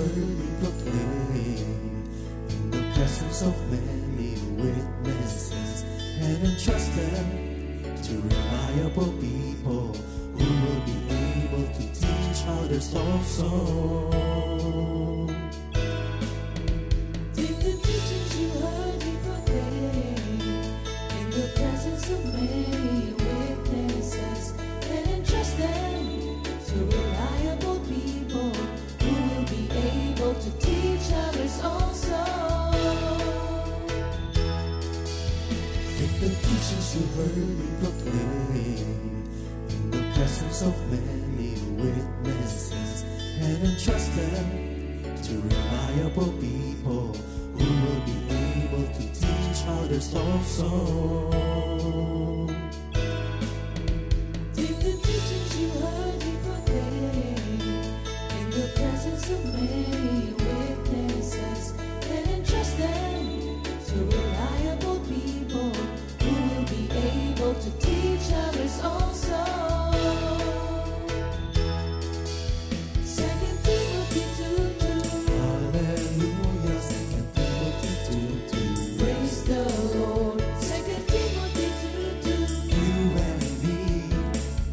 worthy proclaim in the presence of many witnesses, and entrust them to reliable people who will be able to teach others also. Take the teachings you heard me proclaim in the presence of many witnesses, and entrust them to reliable people who will be able to teach others also. Take the teachings you heard me proclaim in the presence of many witnesses, and entrust them to reliable people who will be able to teach others also. Take the teachings you heard me proclaim in the presence of many witnesses, and entrust them to reliable people who will be able to teach others also. 2 Timothy 2:2. Hallelujah, 2 Timothy 2:2. Praise the Lord. 2 Timothy 2:2. You and me,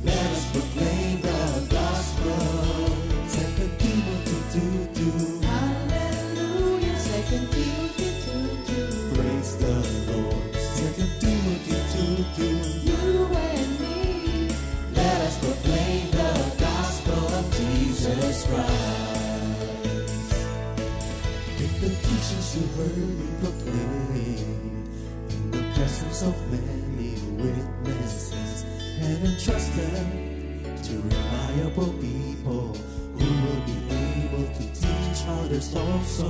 let us proclaim the gospel. 2 Timothy 2:2. Hallelujah. 2 Timothy 2:2. Praise the Lord. 2 Timothy 2:2. You and me, Let us proclaim the gospel of Jesus Christ. Take the teachings you heard me proclaim in the presence of many witnesses, and entrust them to reliable people who will be able to teach others also.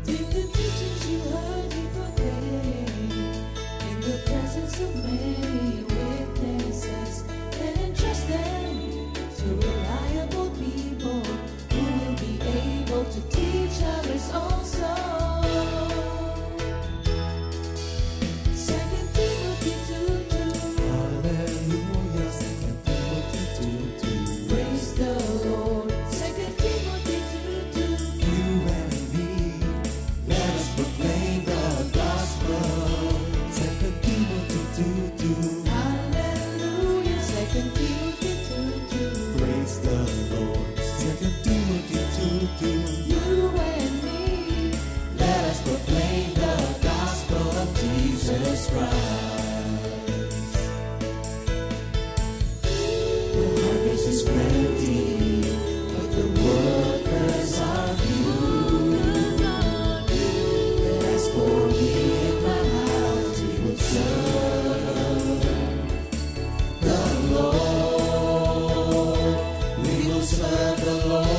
take the teachings you heard me proclaim in the presence of many witnesses, and entrust them to reliable people who will be able to teach others also. 2 Timothy 2:2. Hallelujah, 2 Timothy 2:2. Praise the Lord. 2 Timothy 2:2. You and me, let us proclaim the gospel. 2 Timothy 2:2. Hallelujah. 2 Timothy 2:2. Praise the Lord. 2 Timothy 2:2. You and me, Let us proclaim the gospel of Jesus Christ. The harvest is plenty, but the workers are few. As for me and my house, we will serve the Lord. We will serve the Lord.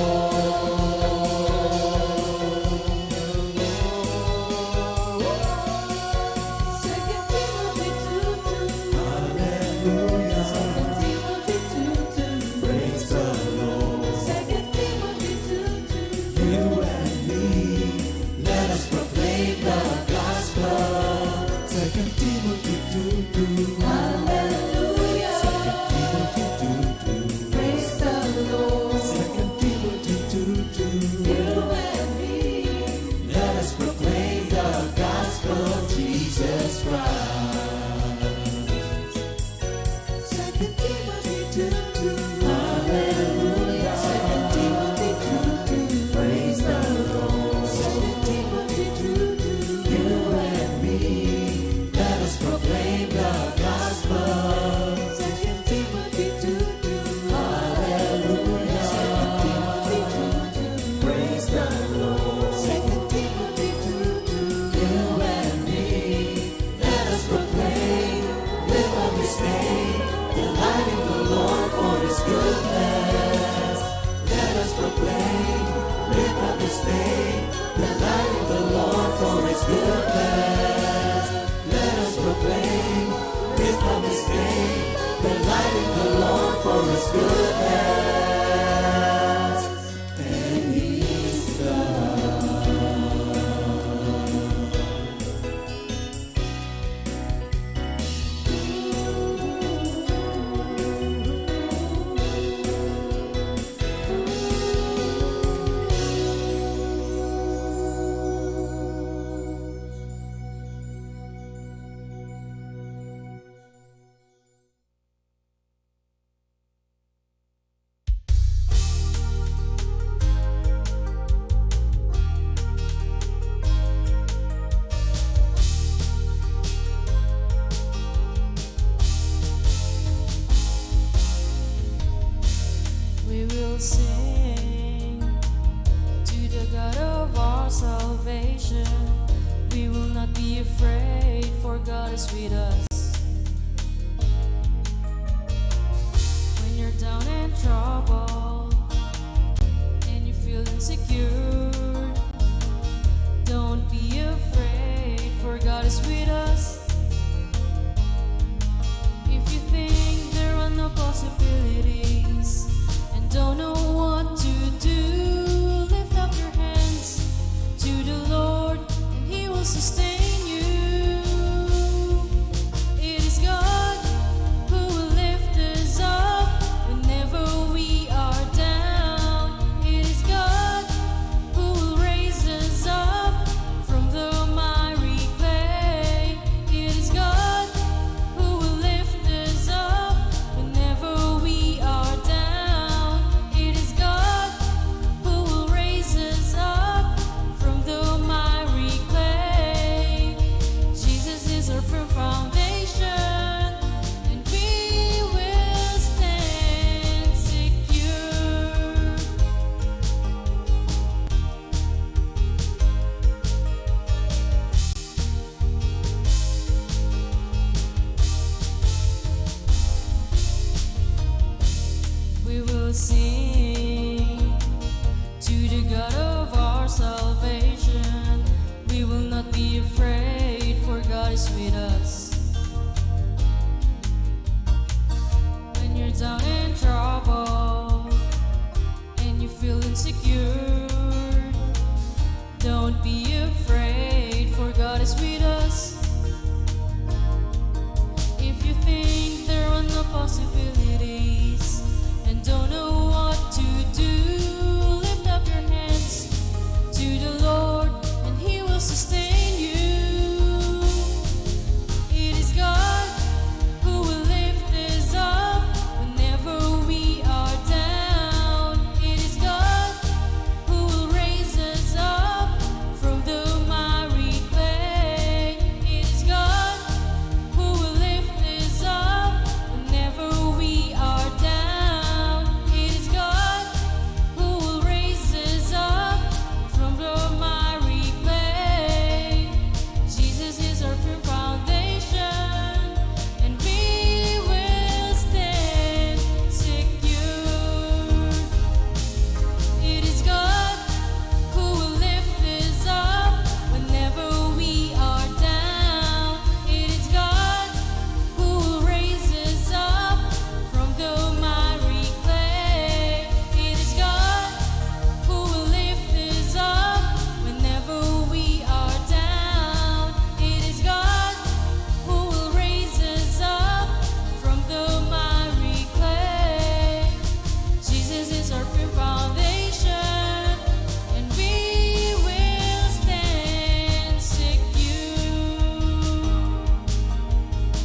2 Timothy 2:2. Hallelujah. 2 Timothy 2:2. Praise the Lord. 2 Timothy 2:2. You and me, let us proclaim the gospel. 2 Timothy 2:2. Hallelujah. 2 Timothy 2:2. Praise the Lord. 2 Timothy 2:2. You and me, Let us proclaim the gospel of Jesus Christ. 2 Timothy 2:2. Hallelujah. 2 Timothy 2:2. Praise the Lord. 2 Timothy 2:2. You and me, let us proclaim the gospel. 2 Timothy 2:2. Hallelujah. 2 Timothy 2:2. Praise the Lord. 2 Timothy 2:2. You and me, let us proclaim, live up His name, delighting the Lord for His goodness. Let us proclaim, live up His name, delighting the Lord for His goodness. Let us proclaim, live up His name, delighting the Lord for His goodness. And He's God. sing to the God of our salvation. We will not be afraid, for God is with us. When you're down and troubled and you feel insecure, don't be afraid, for God is with us. If you think there are no possibilities and don't know what to do, lift up your hands to the Lord and He will sustain you. It is God who will lift us up whenever we are down. It is God who will raise us up from the miry clay. It is God who will lift us up whenever we are down. It is God who will raise us up from the miry clay. Jesus is our firm foundation, and we will stand secure. We will sing to the God of our salvation. We will not be afraid, for God is with us. When you're down in trouble and you feel insecure, don't be afraid, for God is with us. If you think there are no possibilities and don't know what to do, lift up your hands to the Lord and He will sustain you. It is God who will lift us up whenever we are down. It is God who will raise us up from the miry clay. It is God who will lift us up whenever we are down. It is God who will raise us up from the miry clay. Jesus is our firm foundation, and we will stand secure. It is God who will lift us up whenever we are down. It is God who will raise us up from the miry clay. It is God who will lift us up whenever we are down. It is God who will raise us up from the miry clay. Jesus is our firm foundation, and we will stand secure.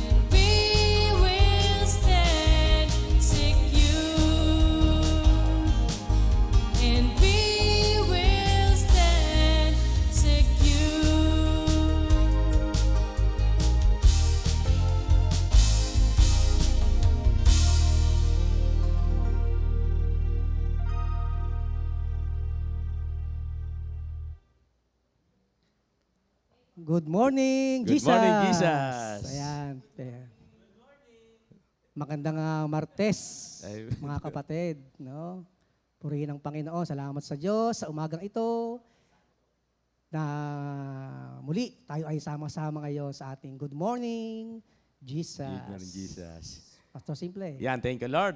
And we will stand secure. And we will stand secure. Good morning, Good Jesus! morning, Jesus! Ayan. Magandang Martes, Ay- mga kapatid. No? Purihin ang Panginoon. Salamat sa Diyos sa umagang ito na muli tayo ay sama-sama ngayon sa ating Good Morning, Jesus. Good morning, Jesus. Pastor Simple. Yan, thank you, Lord.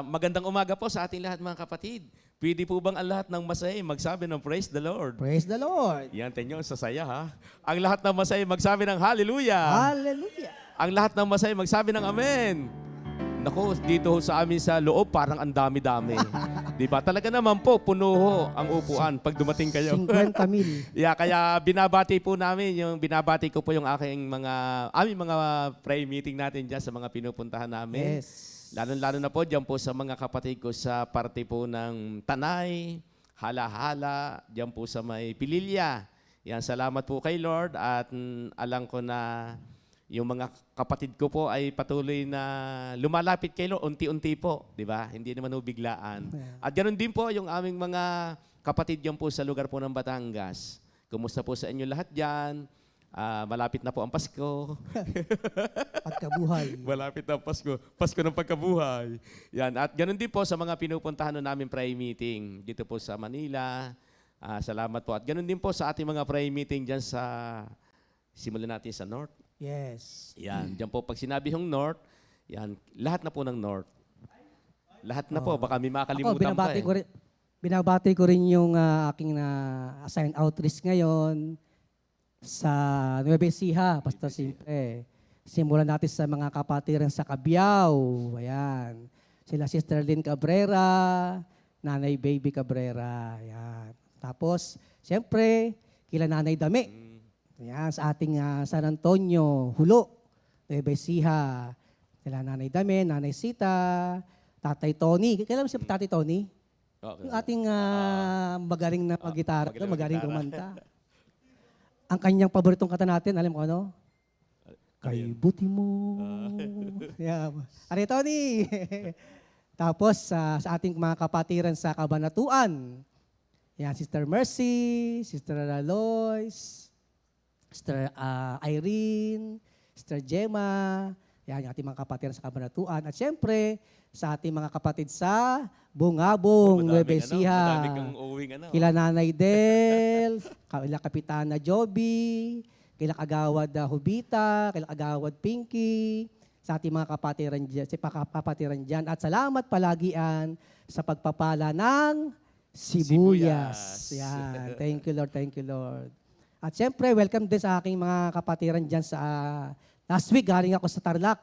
Magandang umaga po sa ating lahat, mga kapatid. Pwede po bang ang lahat ng masay magsabi ng praise the Lord? Praise the Lord. Yan, tenyo, sasaya ha. Ang lahat ng masay magsabi ng hallelujah. Hallelujah. Ang lahat ng masay magsabi ng amen. Naku, dito ho sa amin sa loob, parang ang dami-dami. Di ba? Talaga naman po, puno ho ang upuan pag dumating kayo. 50,000. Yeah, kaya binabati ko po yung aming mga prayer meeting natin dyan sa mga pinupuntahan namin. Yes. Lalo-lalo na po dyan po sa mga kapatid ko sa parte po ng Tanay, Hala-hala, dyan po sa may Pililya. Yan, salamat po kay Lord at alam ko na yung mga kapatid ko po ay patuloy na lumalapit kay Lord, unti-unti po, di ba? Hindi naman ho biglaan. At ganoon din po yung aming mga kapatid dyan po sa lugar po ng Batangas. Kumusta po sa inyo lahat dyan? Malapit na po ang Pasko. Pagkabuhay. Malapit na ang Pasko. Pasko ng pagkabuhay. Yan. At ganoon din po sa mga pinupuntahan namin prayer meeting dito po sa Manila. Salamat po. At ganoon din po sa ating mga prayer meeting dyan sa, simulan natin sa North. Yes. Yan. Diyan po, pag sinabi yung North, yan, lahat na po ng North. Lahat na po. Baka may makalimutan pa eh. Binabati ko rin yung aking assigned outreach ngayon sa Nueva Ecija, Pastor Simple. Simulan natin sa mga kapatiran sa Cabiao. Ayan. Sila Sister Lynn Cabrera, Nanay Baby Cabrera. Ayan. Tapos, siyempre, kila Nanay Dami. Ayan, sa ating San Antonio, Hulo, Nueva Ecija. Sila Nanay Dami, Nanay Sita, Tatay Tony. Kailan mo si Tatay Tony? Okay. Yung ating magaling na mag-gitara, magaling magaling mag-gitara. kumanta. Ang kanyang paboritong kanta natin, alam mo ano? Kay buti mo. Yeah. Ari Tony. Tapos sa ating mga kapatiran sa Kabanatuan, yan, Sister Mercy, Sister Lois, Sister Irene, Sister Gemma, yan yung ating mga kapatiran sa Kabanatuan. At syempre, sa ating mga kapatid sa Bungabong, Nueva Ecija. Madami kang uwing Kila Nanay Del, kila Kapitana Joby, kila Kagawad Hubita, kila Kagawad Pinky, sa ating mga kapatiran dyan. At salamat palagian sa pagpapala ng sibuyas. Yan. Thank you, Lord. Thank you, Lord. At syempre, welcome din sa aking mga kapatiran dyan sa last week, galing ako sa Tarlac.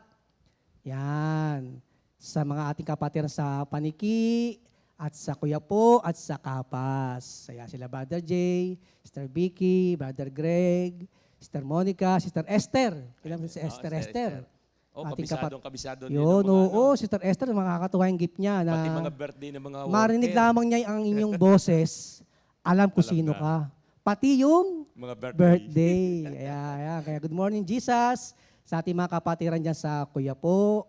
Yan. Sa mga ating kapatiran sa Paniki, at sa Kuyapo, at sa Kapas. Ayan, sila Brother Jay, Sister Vicky, Brother Greg, Sister Monica, Sister Esther. Kailan si Esther? Oh, Ating kabisado Yun, oo, Sister Esther, makakatuwa yung gift niya. Na pati mga birthday ng mga marinig worker. lamang niya ang inyong boses, alam ko Alam sino na. ka. Pati yung Mga birthday. Ayan. Kaya good morning, Jesus. Sa ating mga kapatiran dyan sa Kuyapo,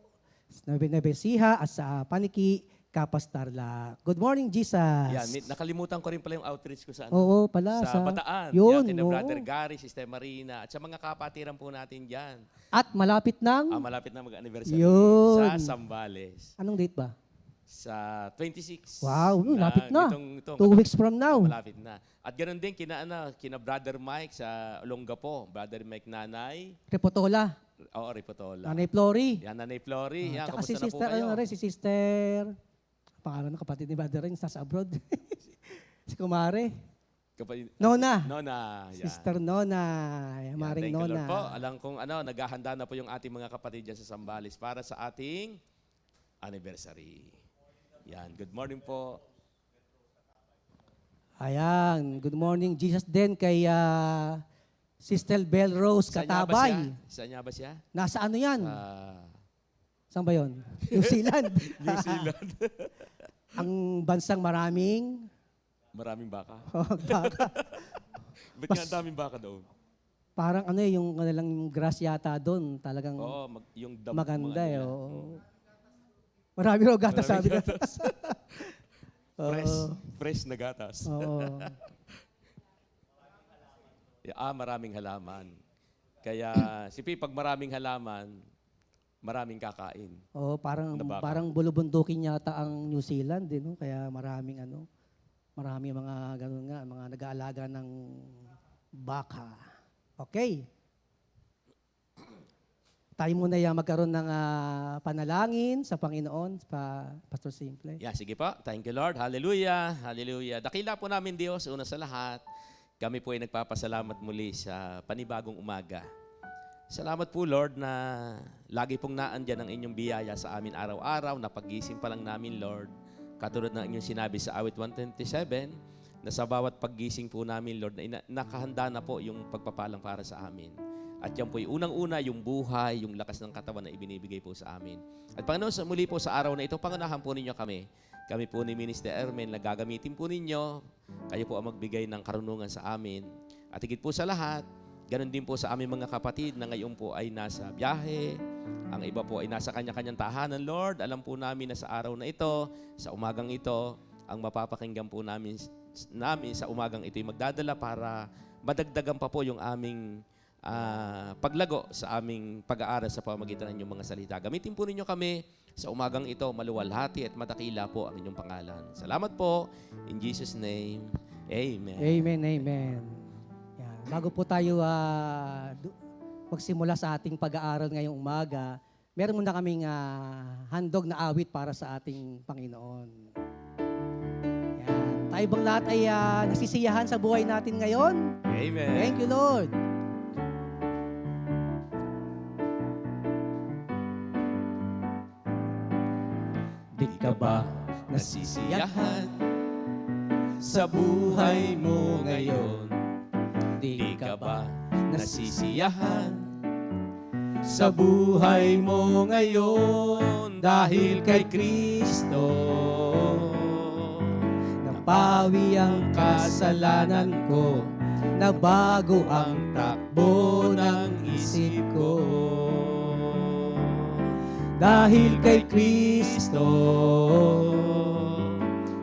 Nueva Ecija, at sa Paniki, Kapas Tarlac. Good morning, Jesus. Yan, nakalimutan ko rin pala yung outreach ko sa Oo, pala. sa Bataan. Yun, Yan, kina oo. Brother Gary, Sister Marina, at sa mga kapatiran po natin dyan. At malapit ng, Malapit na mag-anniversary Yun. sa Zambales. anong date ba? Sa 26. Wow, lapit na. Itong 2 weeks from now. malapit na. At ganoon din kina Brother Mike sa Olongapo, Brother Mike Nanay, Repotola, Ripotola. Nanay Flory. Yan, Nanay Flory. Yan, Tsaka kamusta si na po Sister, kayo? si Sister, pangalan ng kapatid ni Brother rin, nasa abroad. Si Kumare. Nona. Nona. Yan. Sister Nona. Yan, Maring thank you, Nona. Lord po. Alam kong naghahanda na po yung ating mga kapatid dyan sa Zambales para sa ating anniversary. Yan, good morning po. Ayan, good morning. Jesus din kay Sister Bell Rose Katabay. Saan niya ba siya? Nasa ano yan? Ah, Saan ba yun? New Zealand. New Zealand. Ang bansang maraming Maraming baka. baka. Ba't nga ang daming baka doon? Parang ano yung kanilang grass yata doon. Talagang Oo, yung dam, maganda mga eh. nila. Oo. Marami raw gatas sabi na. Fresh na gatas. Oo. Maraming halaman. Kaya, pag maraming halaman, maraming kakain. Oo, parang Na baka. parang bulubundukin yata ang New Zealand, eh, no? Kaya maraming mga ganun nga, mga nag-aalaga ng baka. Okay. Tayo muna magkaroon ng panalangin sa Panginoon, Pastor Simple. Yeah, sige po. Thank you, Lord. Hallelujah. Hallelujah. Dakila po namin, Diyos, una sa lahat. Kami po ay nagpapasalamat muli sa panibagong umaga. Salamat po, Lord, na lagi pong naandyan ang inyong biyaya sa amin araw-araw, na paggising pa lang namin, Lord. Katulad ng inyong sinabi sa awit 127, na sa bawat paggising po namin, Lord, na nakahanda na po yung pagpapalang para sa amin. At yan po yung unang-una, yung buhay, yung lakas ng katawan na ibinibigay po sa amin. At Panginoon, muli po sa araw na ito, pangunahan po ninyo kami. Kami po ni Minister Ermen na gagamitin po ninyo. Kayo po ang magbigay ng karunungan sa amin. At higit po sa lahat, Ganon din po sa aming mga kapatid na ngayon po ay nasa biyahe. Ang iba po ay nasa kanya-kanyang tahanan, Lord. Alam po namin na sa araw na ito, sa umagang ito, ang mapapakinggan po namin sa umagang ito ay magdadala para madagdagan pa po yung aming paglago sa aming pag-aaral sa pamamagitan ng inyong mga salita. Gamitin po ninyo kami sa umagang ito, maluwalhati at matakila po ang inyong pangalan. Salamat po. In Jesus' name, Amen. Amen, amen. Yan. Bago po tayo magsimula sa ating pag-aaral ngayong umaga, meron muna kaming handog na awit para sa ating Panginoon. Yan. Tayo bang lahat ay nasisiyahan sa buhay natin ngayon? Amen. Thank you, Lord. Di ka ba nasisiyahan sa buhay mo ngayon? Di ka ba nasisiyahan sa buhay mo ngayon? Dahil kay Kristo napawi ang kasalanan ko, nabago ang takbo ng isip ko. Dahil kay Kristo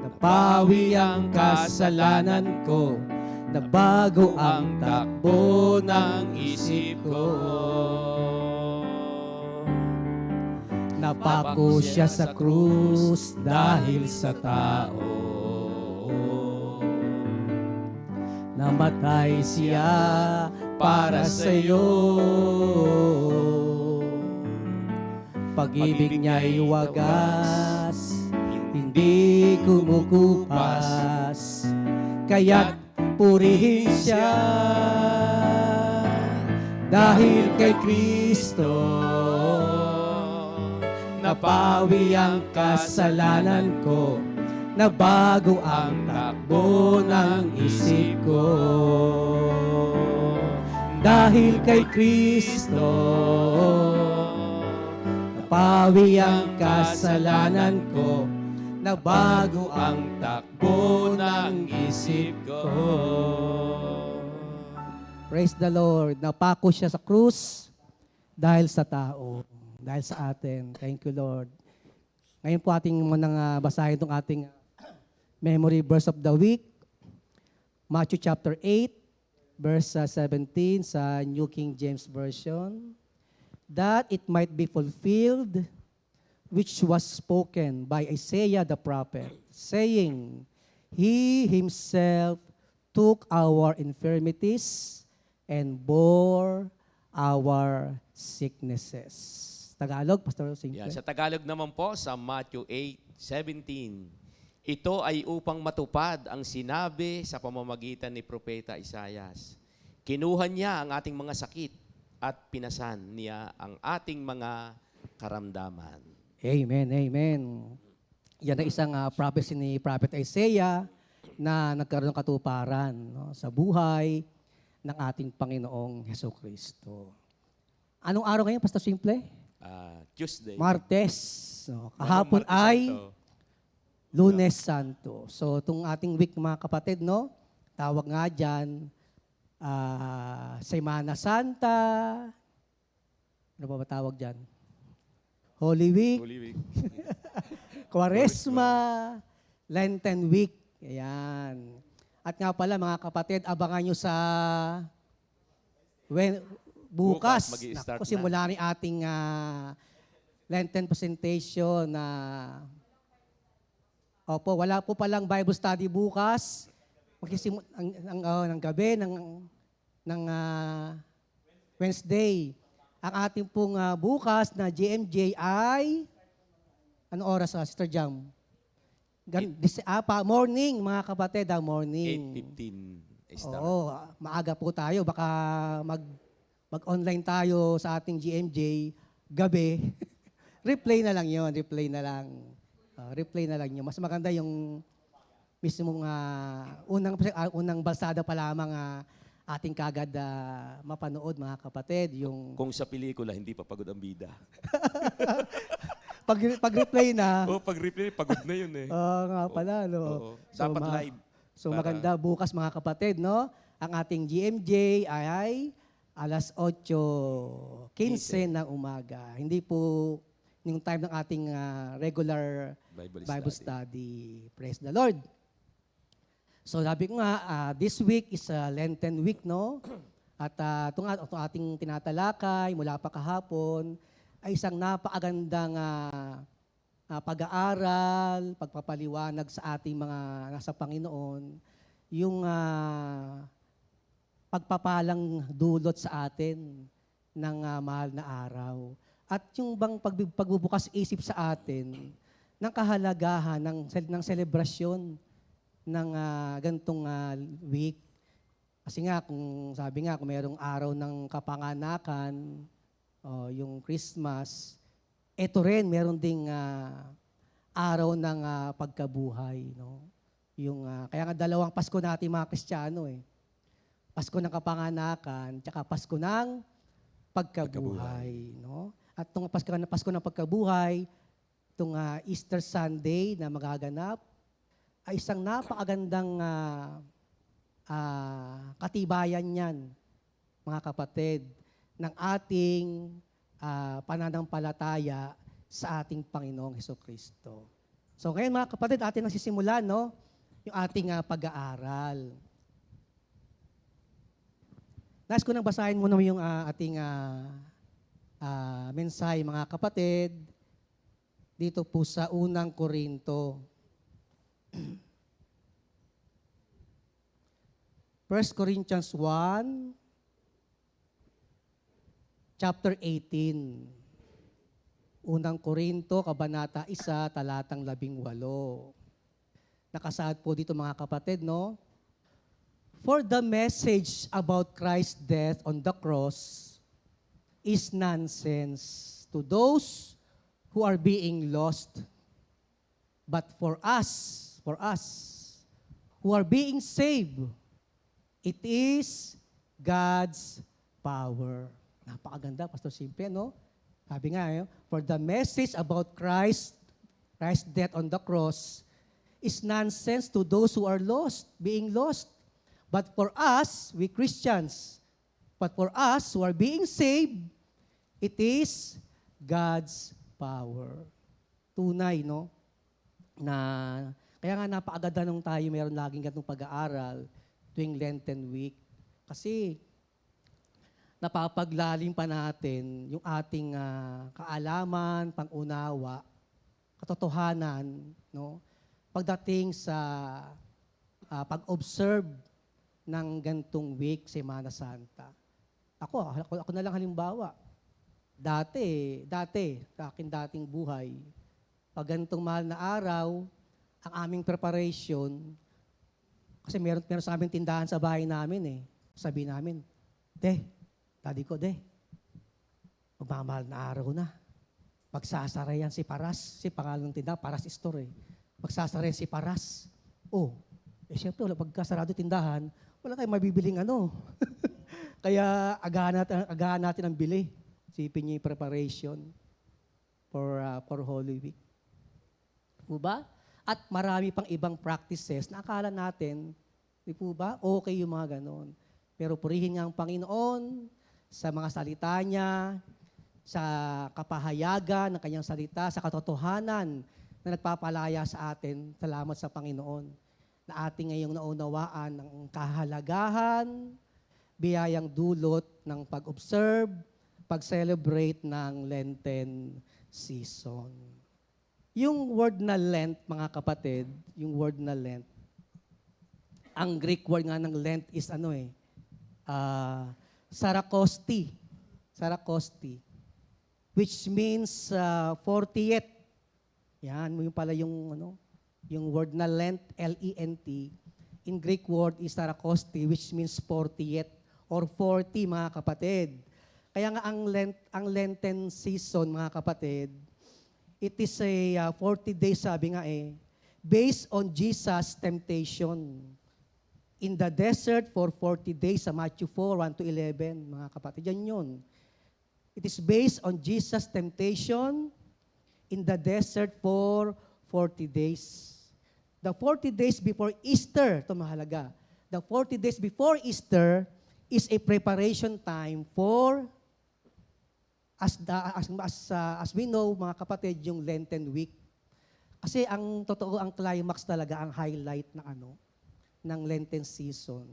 napawi ang kasalanan ko, nabago ang takbo ng isip ko. Napako siya sa krus dahil sa tao. Namatay siya para sa iyo. Pag-ibig niya'y wagas, hindi kumukupas, kaya't purihin siya. Dahil kay Kristo napawi ang kasalanan ko, nabago ang takbo ng isip ko. Dahil kay Kristo napawi ang kasalanan ko, nabago ang takbo ng isip ko. Praise the Lord. Napako siya sa krus dahil sa tao, dahil sa atin. Thank you, Lord. Ngayon po ating munang basahin itong ating memory verse of the week. Matthew chapter 8, verse 17 sa New King James Version. That it might be fulfilled, which was spoken by Isaiah the prophet, saying, He himself took our infirmities and bore our sicknesses. Tagalog, Pastor Simple. Yan, sa Tagalog naman po, sa Matthew 8:17, ito ay upang matupad ang sinabi sa pamamagitan ni Propeta Isaias. Kinuha niya ang ating mga sakit at pinasan niya ang ating mga karamdaman. Amen, amen. Yan ang isang prophecy ni Prophet Isaiah na nagkaroon ng katuparan sa buhay ng ating Panginoong Hesukristo. Anong araw ngayon, Pastor Simple? Tuesday. Martes. So, kahapon Martes ay Santo. Lunes Santo. So, itong ating week, mga kapatid, no? Tawag nga dyan, Semana Santa. Ano ba tawag dyan? Holy Week, Holy Week. Kwaresma, Lenten Week. Ayan. At nga pala, mga kapatid, abangan nyo sa bukas. Mag-i-start Naku, na. simula ni ating Lenten presentation na opo, wala po palang Bible study bukas. Magsisimula ng gabi ng Wednesday. Ang ating pong bukas na GMJ ay ano oras, Sister Jam? Morning, mga kapatid, morning. 8:15 start. Oo, maaga po tayo. Baka mag-online tayo sa ating GMJ gabi. Replay na lang yon, replay na lang. Replay na lang yun. Mas maganda yung mismong unang balsada pa lamang ating kagad mapanood, mga kapatid. Yung Kung sa pelikula, hindi pa pagod ang bida. pag-replay na, Pag replay, pagod na yun eh. nga pala, no? Oo. Dapat live. So Para- maganda bukas, mga kapatid, no? Ang ating GMJ ay alas 8:15 ng umaga. Hindi po yung time ng ating regular Bible study. Praise the Lord. So sabi ko nga, this week is a Lenten week, no? At itong ating tinatalakay mula pa kahapon ay isang napakagandang pag-aaral, pagpapaliwanag sa ating mga nasa Panginoon, yung pagpapalang dulot sa atin ng mahal na araw. At yung bang pagbubukas isip sa atin ng kahalagahan ng selebrasyon ng gantong week. Kasi nga, kung mayroong araw ng kapanganakan, yung Christmas, ito rin, meron ding araw ng pagkabuhay. No? Kaya nga dalawang Pasko natin mga Kristiyano eh. Pasko ng kapanganakan, tsaka Pasko ng pagkabuhay. No? At itong Pasko ng pagkabuhay, itong Easter Sunday na magaganap, ay isang napakagandang katibayan yan, mga kapatid, ng ating pananampalataya sa ating Panginoong Hesukristo. So ngayon mga kapatid, atin nasisimulan, no? Yung ating pag-aaral. Nais ko nang basahin muna yung ating mensahe, mga kapatid, dito po sa unang Korinto. 1 Corinthians 1, chapter 18. Unang Korinto, Kabanata 1, talatang 18. Nakasaad po dito mga kapatid, no? For the message about Christ's death on the cross is nonsense to those who are being lost. But for us who are being saved, it is God's power. Napakaganda, Pastor Simple, no? Sabi nga, for the message about Christ's death on the cross is nonsense to those who are lost, being lost. But for us, we Christians, but for us who are being saved, it is God's power. Tunay, no? Kaya nga napakaganda nung tayo meron laging ganitong pag-aaral tuwing Lenten week. Kasi napapaglalim pa natin yung ating kaalaman, pangunawa, katotohanan, no? Pagdating sa pag-observe ng gantong week, Semana Santa. Ako na lang halimbawa. Dati, sa akin dating buhay, pag ganitong mahal na araw, ang aming preparation, kasi meron sa aming tindahan sa bahay namin eh. Sabi namin, daddy ko, magmamahal na araw na. Magsasara yan si Paras, si pangalan ng tindahan, Paras Store eh. Magsasara yan si Paras. Siyempre, pagkasarado tindahan, wala tayong mabibiling Kaya agahan natin ang bili. Sipin niyo yung preparation for Holy Week. Diba? At marami pang ibang practices na akala natin, di po ba, okay yung mga ganon. Pero purihin nga ang Panginoon sa mga salita niya, sa kapahayagan ng kanyang salita, sa katotohanan na nagpapalaya sa atin. Salamat sa Panginoon na ating ngayong naunawaan ng kahalagahan, biyayang dulot ng pag-observe, pag-celebrate ng Lenten season. Yung word na Lent, mga kapatid, yung word na Lent, ang Greek word nga ng Lent is Sarakosti. Sarakosti. Which means 40th. Yan, yung pala yung word na Lent, L-E-N-T. In Greek word is Sarakosti, which means 40th or 40, mga kapatid. Kaya nga ang Lenten season, mga kapatid, it is a 40 days, sabi nga based on Jesus' temptation in the desert for 40 days sa Matthew 4, 1-11, mga kapatid. Yan yun. It is based on Jesus' temptation in the desert for 40 days. The 40 days before Easter, ito mahalaga. The 40 days before Easter is a preparation time for, as we know, mga kapatid, yung Lenten week. Kasi ang totoo, ang climax talaga, ang highlight ng Lenten season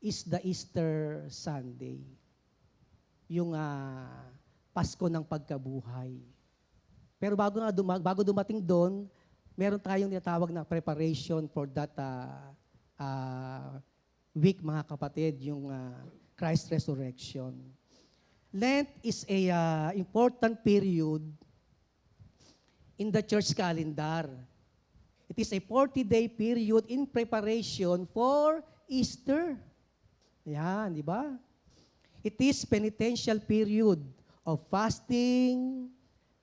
is the Easter Sunday. Yung Pasko ng pagkabuhay. Pero bago dumating doon, meron tayong tinatawag na preparation for that week, mga kapatid, yung Christ Resurrection. Lent is a important period in the church calendar. It is a 40-day period in preparation for Easter. Yan, di ba? It is penitential period of fasting,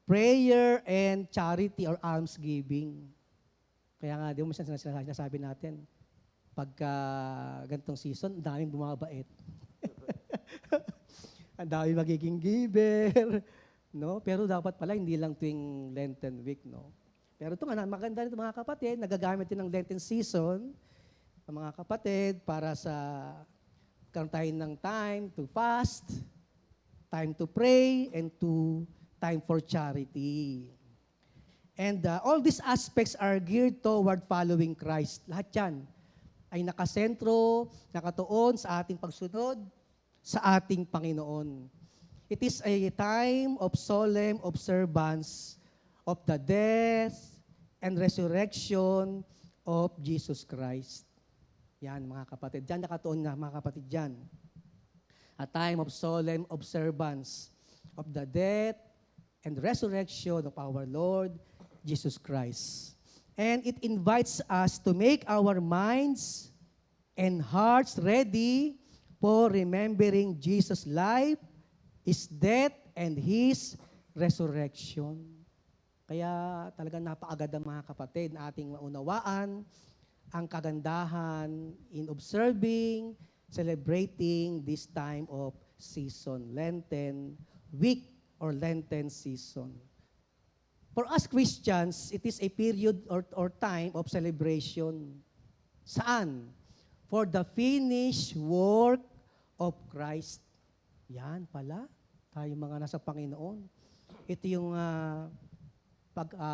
prayer, and charity or almsgiving. Kaya nga, di mo sinasabi natin, pagka ganitong season, ang daming bumabait. Ang daming magiging giver. No? Pero dapat pala, hindi lang tuwing Lenten week, no? Pero ito nga, maganda nito mga kapatid, nagagamit din ng Lenten season, ng mga kapatid, para sa karoon tayo ng time to fast, time to pray, and time for charity. And all these aspects are geared toward following Christ. Lahat yan ay nakasentro, nakatuon sa ating pagsunod sa ating Panginoon. It is a time of solemn observance of the death and resurrection of Jesus Christ. Yan, mga kapatid. Diyan nakatuon na, mga kapatid, diyan. A time of solemn observance of the death and resurrection of our Lord Jesus Christ. And it invites us to make our minds and hearts ready for remembering Jesus' life, His death, and His resurrection. Kaya talagang napakaganda, mga kapatid, na ating maunawaan ang kagandahan in observing, celebrating this time of season, Lenten week or Lenten season. For us Christians, it is a period or time of celebration. Saan? For the finished work of Christ. Yan pala, tayo mga nasa Panginoon. Ito yung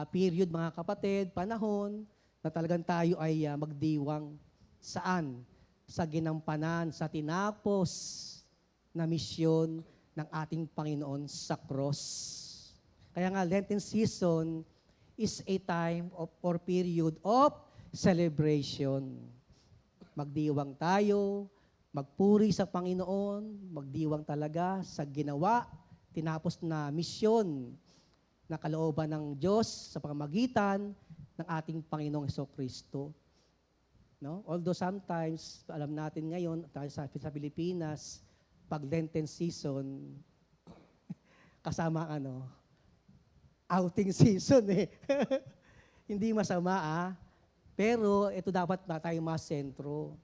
period, mga kapatid, panahon, na talagang tayo ay magdiwang. Saan? Sa ginampanan, sa tinapos na misyon ng ating Panginoon sa cross. Kaya nga, Lenten season is a time or period of celebration. Magdiwang tayo, magpuri sa Panginoon, magdiwang talaga sa ginawa, tinapos na misyon na kalooban ng Diyos sa pamamagitan ng ating Panginoong Hesukristo. No? Although sometimes, alam natin ngayon, tayo sa Pilipinas, pag Lenten season, kasama outing season eh. Hindi masama pero ito dapat na tayo mas sentro.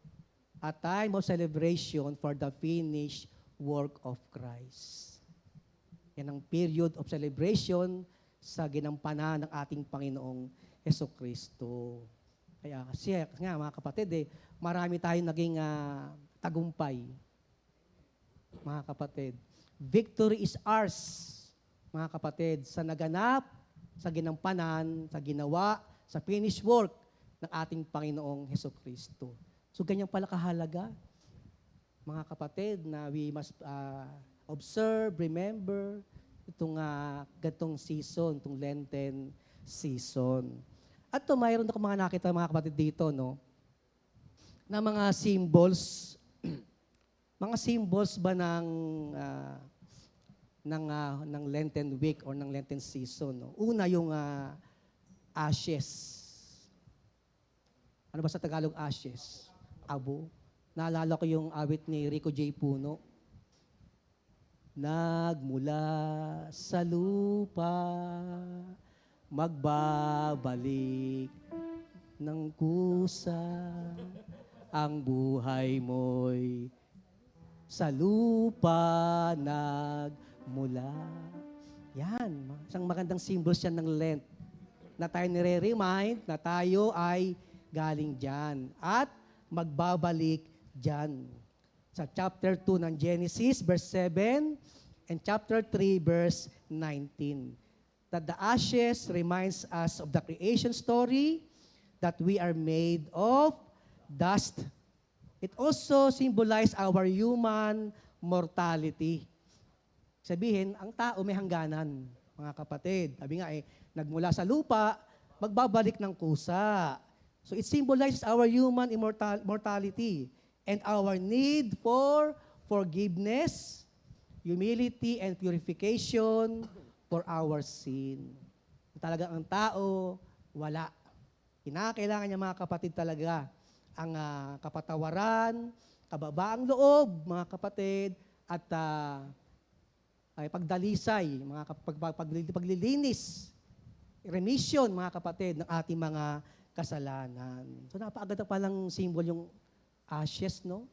A time of celebration for the finished work of Christ. Yan ang period of celebration sa ginampanan ng ating Panginoong Hesukristo. Kaya kasi nga mga kapatid, marami tayong naging tagumpay. Mga kapatid, victory is ours, mga kapatid, sa naganap, sa ginampanan, sa ginawa, sa finished work ng ating Panginoong Hesukristo. So ganyan pala kahalaga, mga kapatid, na we must observe, remember, itong gatong season, itong Lenten season. At mayroon ako mga nakita, mga kapatid, dito, no, na mga symbols, mga symbols ba ng Lenten week or ng Lenten season. No? Una, yung ashes. Ano ba sa Tagalog ashes? Abo. Naalala ko yung awit ni Rico J. Puno. Nagmula sa lupa, magbabalik ng kusa, ang buhay mo'y sa lupa nagmula. Yan, isang magandang symbols yan ng Lent na tayo nire-remind na tayo ay galing dyan at magbabalik dyan. sa chapter 2 ng Genesis, verse 7, and chapter 3, verse 19. That the ashes reminds us of the creation story, that we are made of dust. It also symbolizes our human mortality. Sabihin, ang tao may hangganan, mga kapatid. Sabi nga nagmula sa lupa, magbabalik ng kusa. So it symbolizes our human mortality and our need for forgiveness, humility, and purification for our sin. Talagang ang tao, wala. Kinakailangan niya mga kapatid talaga ang kapatawaran, kababaang loob, mga kapatid, at ay pagdalisay, paglilinis, remission, mga kapatid, ng ating mga kasalanan. So napakaganda palang symbol yung ashes, no?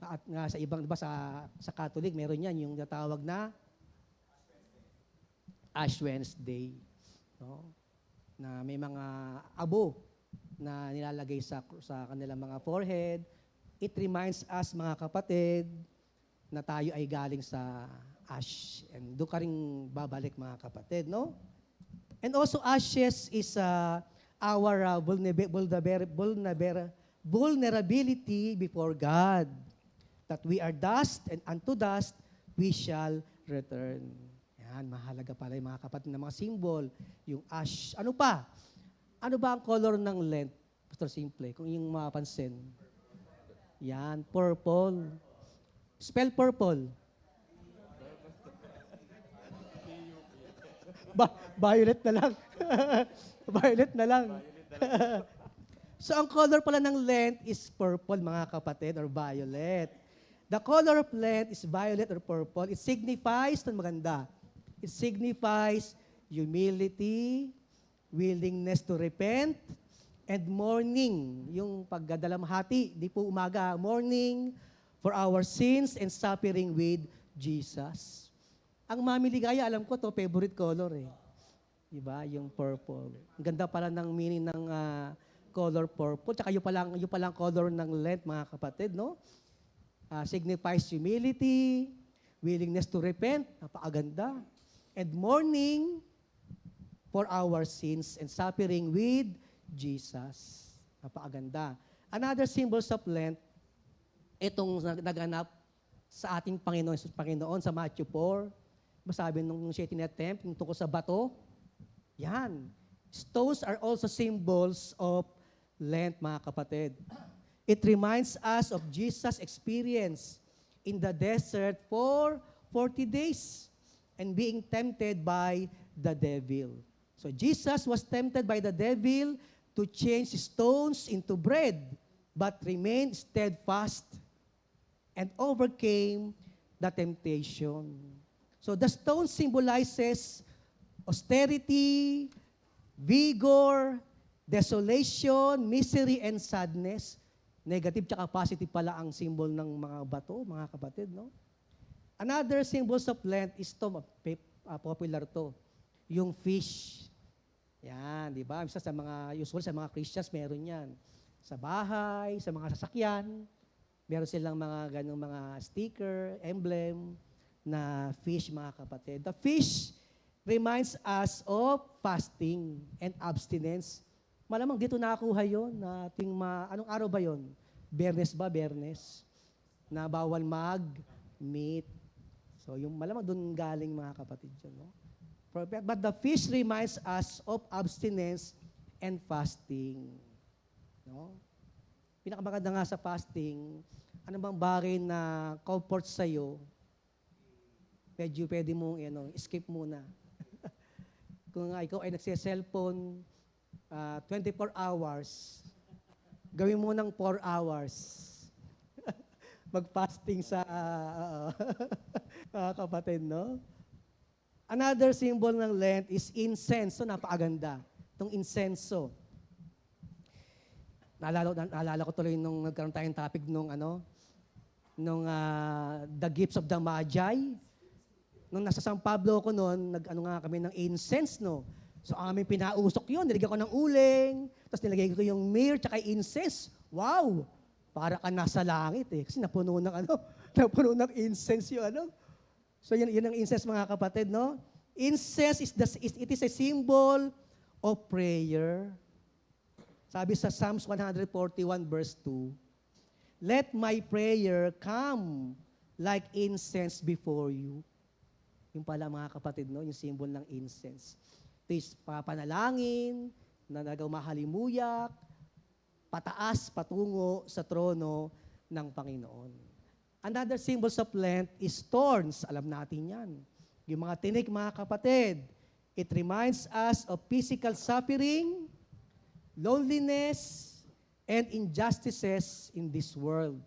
At nga sa ibang, diba, sa Catholic, meron yan yung natawag na Ash Wednesday. No? Na may mga abo na nilalagay sa kanilang mga forehead. It reminds us, mga kapatid, na tayo ay galing sa ash. And doon ka rin babalik, mga kapatid, no? And also, ashes is our vulnerability before God. That we are dust, and unto dust we shall return. Yan, mahalaga pala yung mga kapatid na mga symbol. Yung ash. Ano pa? Ano ba ang color ng lent? Pastor Simple, kung yung mapansin. Yan, purple. Spell purple. Violet na lang. Violet na lang. So, ang color pala ng lent is purple, mga kapatid, or violet. The color of lent is violet or purple. It signifies, ito maganda, it signifies humility, willingness to repent, and mourning, yung pagdalamhati, di po umaga, mourning for our sins and suffering with Jesus. Ang mamiligaya, alam ko to favorite color eh. Diba? Yung purple. Ang ganda pala ng meaning ng color purple. Tsaka yung palang color ng lent, mga kapatid, no? Signifies humility, willingness to repent, napakaganda, and mourning for our sins and suffering with Jesus. Napakaganda. Another symbols of Lent, itong naganap sa ating Panginoon sa Matthew 4. Masabi nung siya tinattempt, yung tungkol sa bato, yan. Stones are also symbols of Lent, mga kapatid. It reminds us of Jesus' experience in the desert for 40 days and being tempted by the devil. So Jesus was tempted by the devil to change stones into bread, but remained steadfast and overcame the temptation. So the stone symbolizes austerity, vigor, desolation, misery, and sadness. Negative tsaka positive pala ang symbol ng mga bato, mga kapatid, no? Another symbols of Lent is popular to, yung fish. Yan, di ba? Usually sa mga Christians, meron yan. Sa bahay, sa mga sasakyan, meron silang mga ganong mga sticker, emblem, na fish, mga kapatid. The fish reminds us of fasting and abstinence. Malamang dito nakakuha yun, na anong araw ba yun? Biyernes ba? Biyernes. Na bawal mag-meat. So, yung malamang doon galing, mga kapatid yun, no? But the fish reminds us of abstinence and fasting. No? Pinakamaganda nga sa fasting, ano bang bagay na comfort sa'yo, medyo pwede mong skip muna. Kung ikaw ay nagsiselfone, 24 hours, gawin mo ng 4 hours. Mag-fasting sa kapatid, no? Another symbol ng Lent is incense. So, napakaganda. Itong incenso. Naalala ko tuloy nung nagkaroon tayong topic nung the gifts of the Magi. Nung nasa San Pablo ko noon, kami ng incense, no? So, aming pinausok yun. Nilagyan ko ng uling, tapos nilagay ko yung myrrh, tsaka incense. Wow! para ka nasa langit eh. Kasi napuno ng napuno ng incense yung ano. So yun ang incense mga kapatid, no? Incense it is a symbol of prayer. Sabi sa Psalms 141 verse 2, let my prayer come like incense before you. Yung pala mga kapatid, no? Yung symbol ng incense. Ito is papanalangin, na nagmahalimuyak, pataas, patungo sa trono ng Panginoon. Another symbol of Lent is thorns. Alam natin yan. Yung mga tinik, mga kapatid, it reminds us of physical suffering, loneliness, and injustices in this world.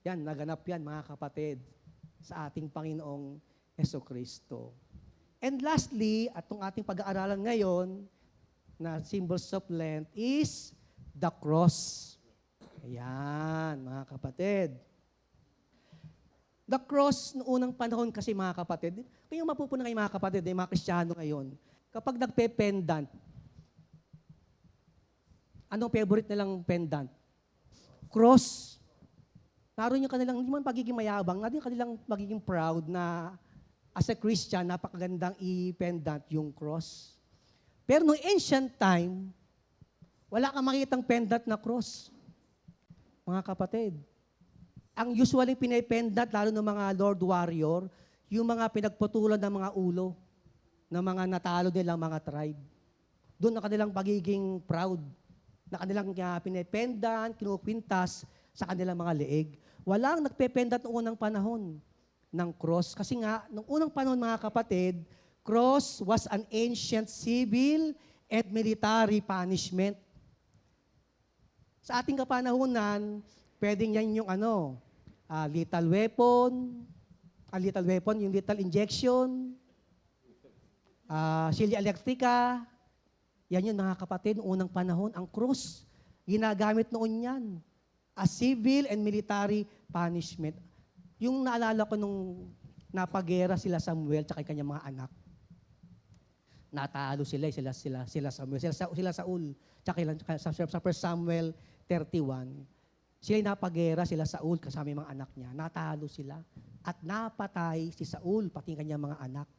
Yan, naganap yan, mga kapatid, sa ating Panginoong Jesucristo. And lastly, atong ating pag-aaralan ngayon, na symbols of Lent is the cross. Ayan, mga kapatid. The cross, noong unang panahon kasi mga kapatid, kaya mapupunan kayo mga kapatid, mga Kristiyano ngayon, kapag nagpe-pendant, anong favorite nilang pendant? Cross. Naroon yung kanilang, hindi man pagiging mayabang, naroon yung kanilang magiging proud na as a Christian, napakagandang i-pendant yung cross. Pero noong ancient time, wala kang makitang pendant na cross. Mga kapatid, ang usually pinipendant, lalo ng mga Lord Warrior, yung mga pinagputulan ng mga ulo, ng mga natalo nilang mga tribe. Doon na kanilang pagiging proud, na kanilang pinipendant, kinukwintas sa kanilang mga leeg. Walang nagpependant noong unang panahon ng cross. Kasi nga, noong unang panahon mga kapatid, cross was an ancient civil and military punishment. Sa ating kapanahunan, pwedeng yan yung lethal weapon, yung lethal injection, silya elektrika. Yan yung mga kapatid, noong unang panahon, ang cross. Ginagamit noon yan as civil and military punishment. Yung naalala ko nung napagera sila Samuel at kanyang mga anak. Natalo sila Samuel, sila Saul, tsaka sa 1 Samuel 31. Sila napagera, sila Saul, kasama yung mga anak niya. Natalo sila. At napatay si Saul, pati kanyang mga anak,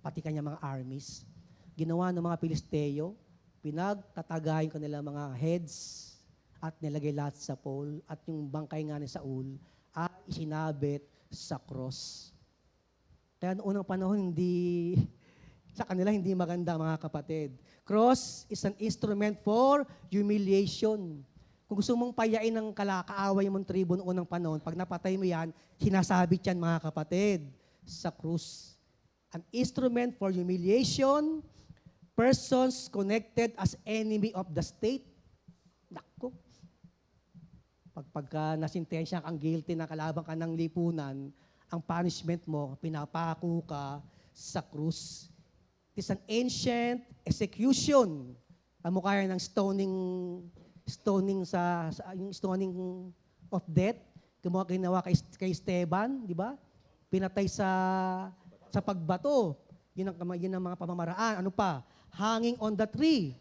pati kanyang mga armies. Ginawa ng mga Pilisteo, pinagtatagay yung kanilang mga heads at nilagay lahat sa pole. At yung bangkay nga ni Saul ay isinabit sa cross. Kaya noong unang panahon, sa kanila hindi maganda mga kapatid. Cross is an instrument for humiliation. Kung gusto mong payain ng kaaway mong tribo noong unang panahon, pag napatay mo yan, sinasabit yan mga kapatid sa krus. An instrument for humiliation, persons connected as enemy of the state. Naku. Pagka nasintensya kang guilty na kalaban ka ng lipunan, ang punishment mo, pinapako ka sa krus. It is an ancient execution. Kamukha ng stoning yung stoning of death. Ginawa kay Esteban, di ba? Pinatay sa pagbato. Yun ang mga pamamaraan. Ano pa? Hanging on the tree.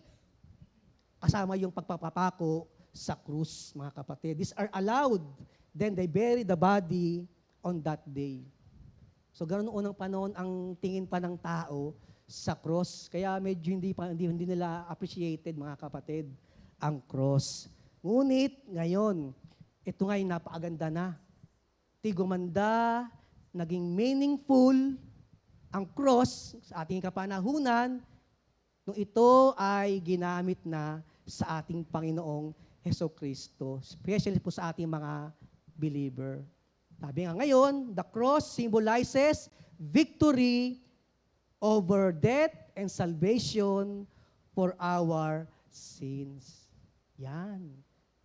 Kasama yung pagpapapako sa krus, mga kapatid. These are allowed. Then they bury the body on that day. So ganoon noong unang panahon ang tingin pa ng tao sa cross. Kaya medyo hindi nila appreciated, mga kapatid, ang cross. Ngunit ngayon, ito nga'y napakaganda na. Tigumanda, naging meaningful ang cross sa ating kapanahunan nung ito ay ginamit na sa ating Panginoong Jesucristo, especially po sa ating mga believer. Sabi nga ngayon, the cross symbolizes victory over death and salvation for our sins. Yan.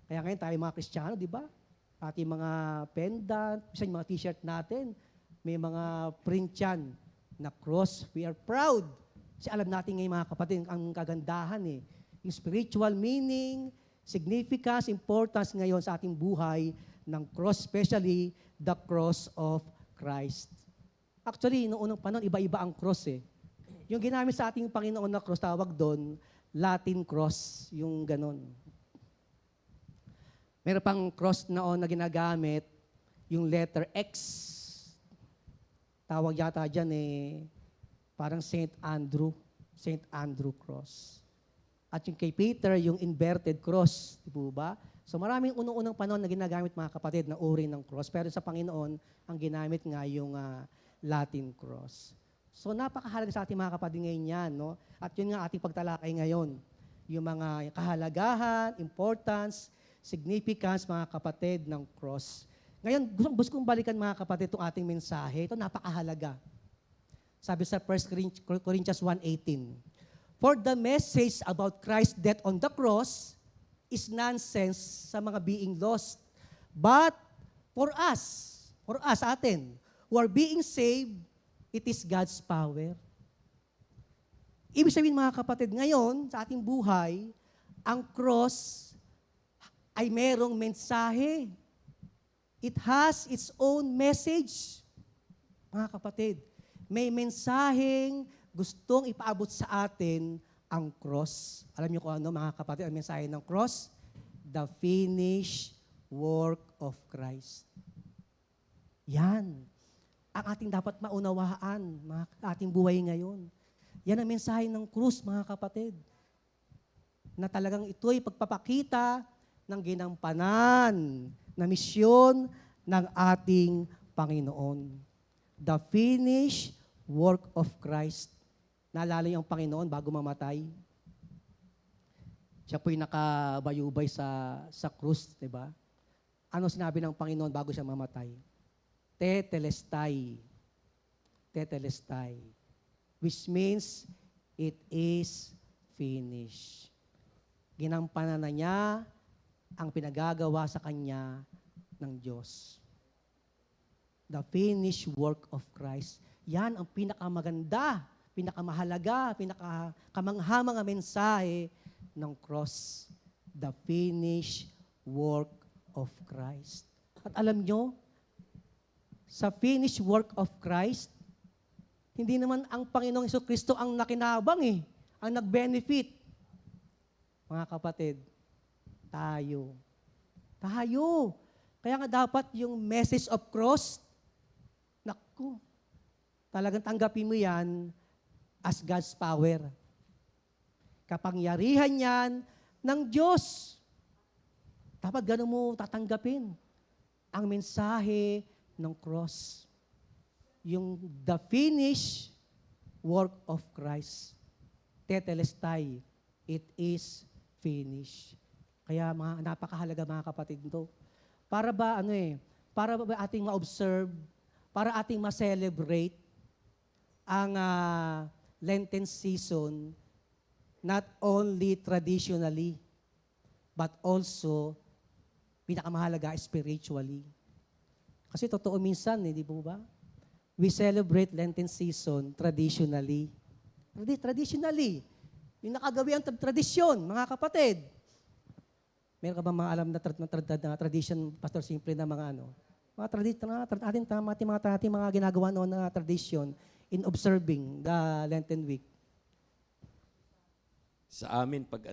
Kaya ngayon tayo mga Kristiyano, di ba? Ating mga pendant, isa yung mga t-shirt natin, may mga print yan na cross. We are proud. Kasi alam natin ngayon mga kapatid, ang kagandahan yung spiritual meaning, significance, importance ngayon sa ating buhay ng cross, especially the cross of Christ. Actually, noong unang panahon, iba-iba ang cross Yung ginamit sa ating Panginoon na cross, tawag doon, Latin cross, yung ganon. Meron pang cross noon na ginagamit, yung letter X. Tawag yata dyan parang St. Andrew cross. At yung kay Peter, yung inverted cross, di po ba? So maraming unang-unang panahon na ginagamit mga kapatid na uri ng cross. Pero sa Panginoon, ang ginamit nga yung Latin cross. So napakahalaga sa ating mga kapatid ngayon yan. No? At yun nga ating pagtalakay ngayon. Yung mga kahalagahan, importance, significance, mga kapatid ng cross. Ngayon, gusto kong balikan mga kapatid itong ating mensahe. Ito napakahalaga. Sabi sa 1 Corinthians 1:18, "For the message about Christ's death on the cross is nonsense sa mga being lost. But for us, atin, who are being saved, it is God's power." Ibig sabihin mga kapatid, ngayon sa ating buhay, ang cross ay merong mensahe. It has its own message. Mga kapatid, may mensaheng gustong ipaabot sa atin ang cross. Alam niyo kung ano mga kapatid, ang mensahe ng cross? The finished work of Christ. Yan. Ang ating dapat maunawaan, mga ating buhay ngayon. Yan ang mensahe ng krus, mga kapatid. Na talagang ito'y pagpapakita ng ginampanan na misyon ng ating Panginoon. The finished work of Christ. Naalala yung Panginoon bago mamatay? Siya po'y nakabayubay sa krus, di ba? Ano sinabi ng Panginoon bago siya mamatay? Tetelestai. Tetelestai. Which means, it is finished. Ginampanan na niya ang pinagagawa sa kanya ng Diyos. The finished work of Christ. Yan ang pinakamaganda, pinakamahalaga, pinakamanghamang mensahe ng cross. The finished work of Christ. At alam nyo, sa finished work of Christ, hindi naman ang Panginoong Jesucristo ang nakinabang ang nag-benefit. Mga kapatid, tayo. Tayo. Kaya nga dapat yung message of cross, naku, talagang tanggapin mo yan as God's power. Kapangyarihan yan ng Diyos. Dapat ganun mo tatanggapin ang mensahe ng cross. Yung the finished work of Christ. Tetelestai. It is finished. Kaya napakahalaga mga kapatid nito. Para ba para ba ating ma-observe, para ating ma-celebrate ang Lenten season not only traditionally but also pinakamahalaga spiritually. Kasi totoo minsan, di po ba? We celebrate Lenten season traditionally. Traditionally. Yung nakagawi ang tradisyon, mga kapatid. Meron ka ba mga alam na tradition, Pastor Simple, na mga ating mga ginagawa noon na tradition in observing the Lenten week? Sa amin, pag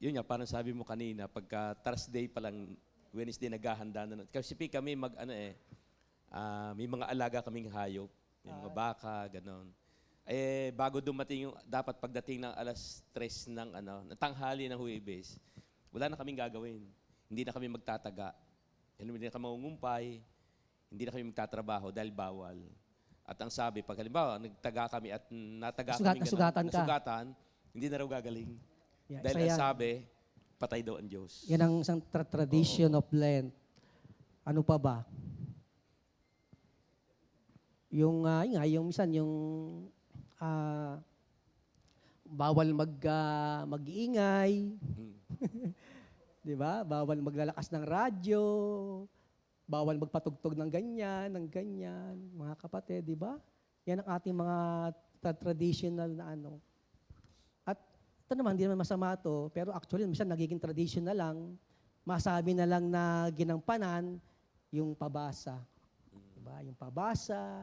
yun nga, parang sabi mo kanina, pagka Thursday pa lang, Wednesday, naghahanda na. Kasi kami may mga alaga kaming hayop, yung mga baka, ganon. Bago dumating dapat pagdating ng 3:00 ng tanghali ng Huwebes, wala na kaming gagawin. Hindi na kami magtataga. Hindi na kami mangungumpay. Hindi na kami magtatrabaho dahil bawal. At ang sabi, pag halimbawa, nagtaga kami at nasugatan, hindi na raw gagaling. Yeah, dahil ang sabi, patay daw ang Diyos. Yan ang isang tradition of Lent. Ano pa ba? Yung minsan, bawal mag-iingay. Di ba? Bawal maglalakas ng radyo. Bawal magpatugtog ng ganyan. Mga kapatid, di ba? Yan ang ating mga traditional na At ito naman, hindi naman masama ito, pero actually, minsan nagiging traditional lang. Masabi na lang na ginampanan yung pabasa. Diba? Yung pabasa,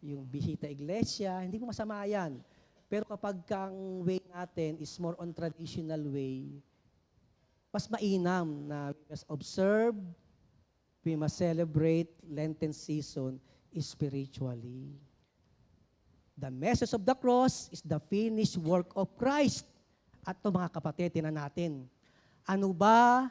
yung bisita iglesia, hindi mo masama yan. Pero kapag ang way natin is more on traditional way, mas mainam na we must observe, we must celebrate Lenten season spiritually. The message of the cross is the finished work of Christ. At ito mga kapatid, tinan natin. Ano ba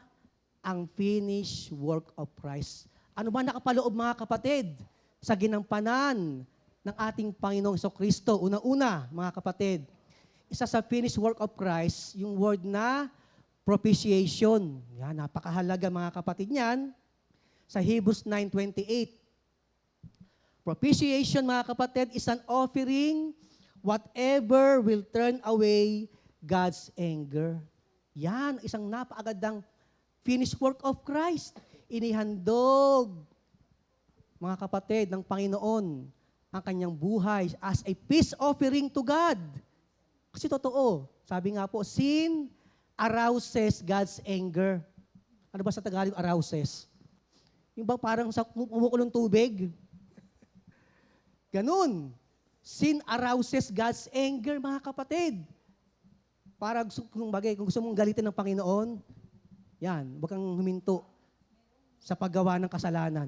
ang finished work of Christ? Ano ba nakapaloob mga kapatid sa ginampanan ng ating Panginoong Kristo? Una-una mga kapatid, isa sa finished work of Christ, yung word na propitiation. Yan, napakahalaga mga kapatid niyan. Sa Hebrews 9:28. Propitiation mga kapatid is an offering whatever will turn away God's anger. Yan, isang napakagandang finished work of Christ. Inihandog, mga kapatid, ng Panginoon ang kanyang buhay as a peace offering to God. Kasi totoo, sabi nga po, sin arouses God's anger. Ano ba sa Tagalog arouses? Yung bang parang sa kumukulong tubig? Ganun. Sin arouses God's anger, mga kapatid. Para kung gusto mong galitin ng Panginoon, yan, huwag kang huminto sa paggawa ng kasalanan.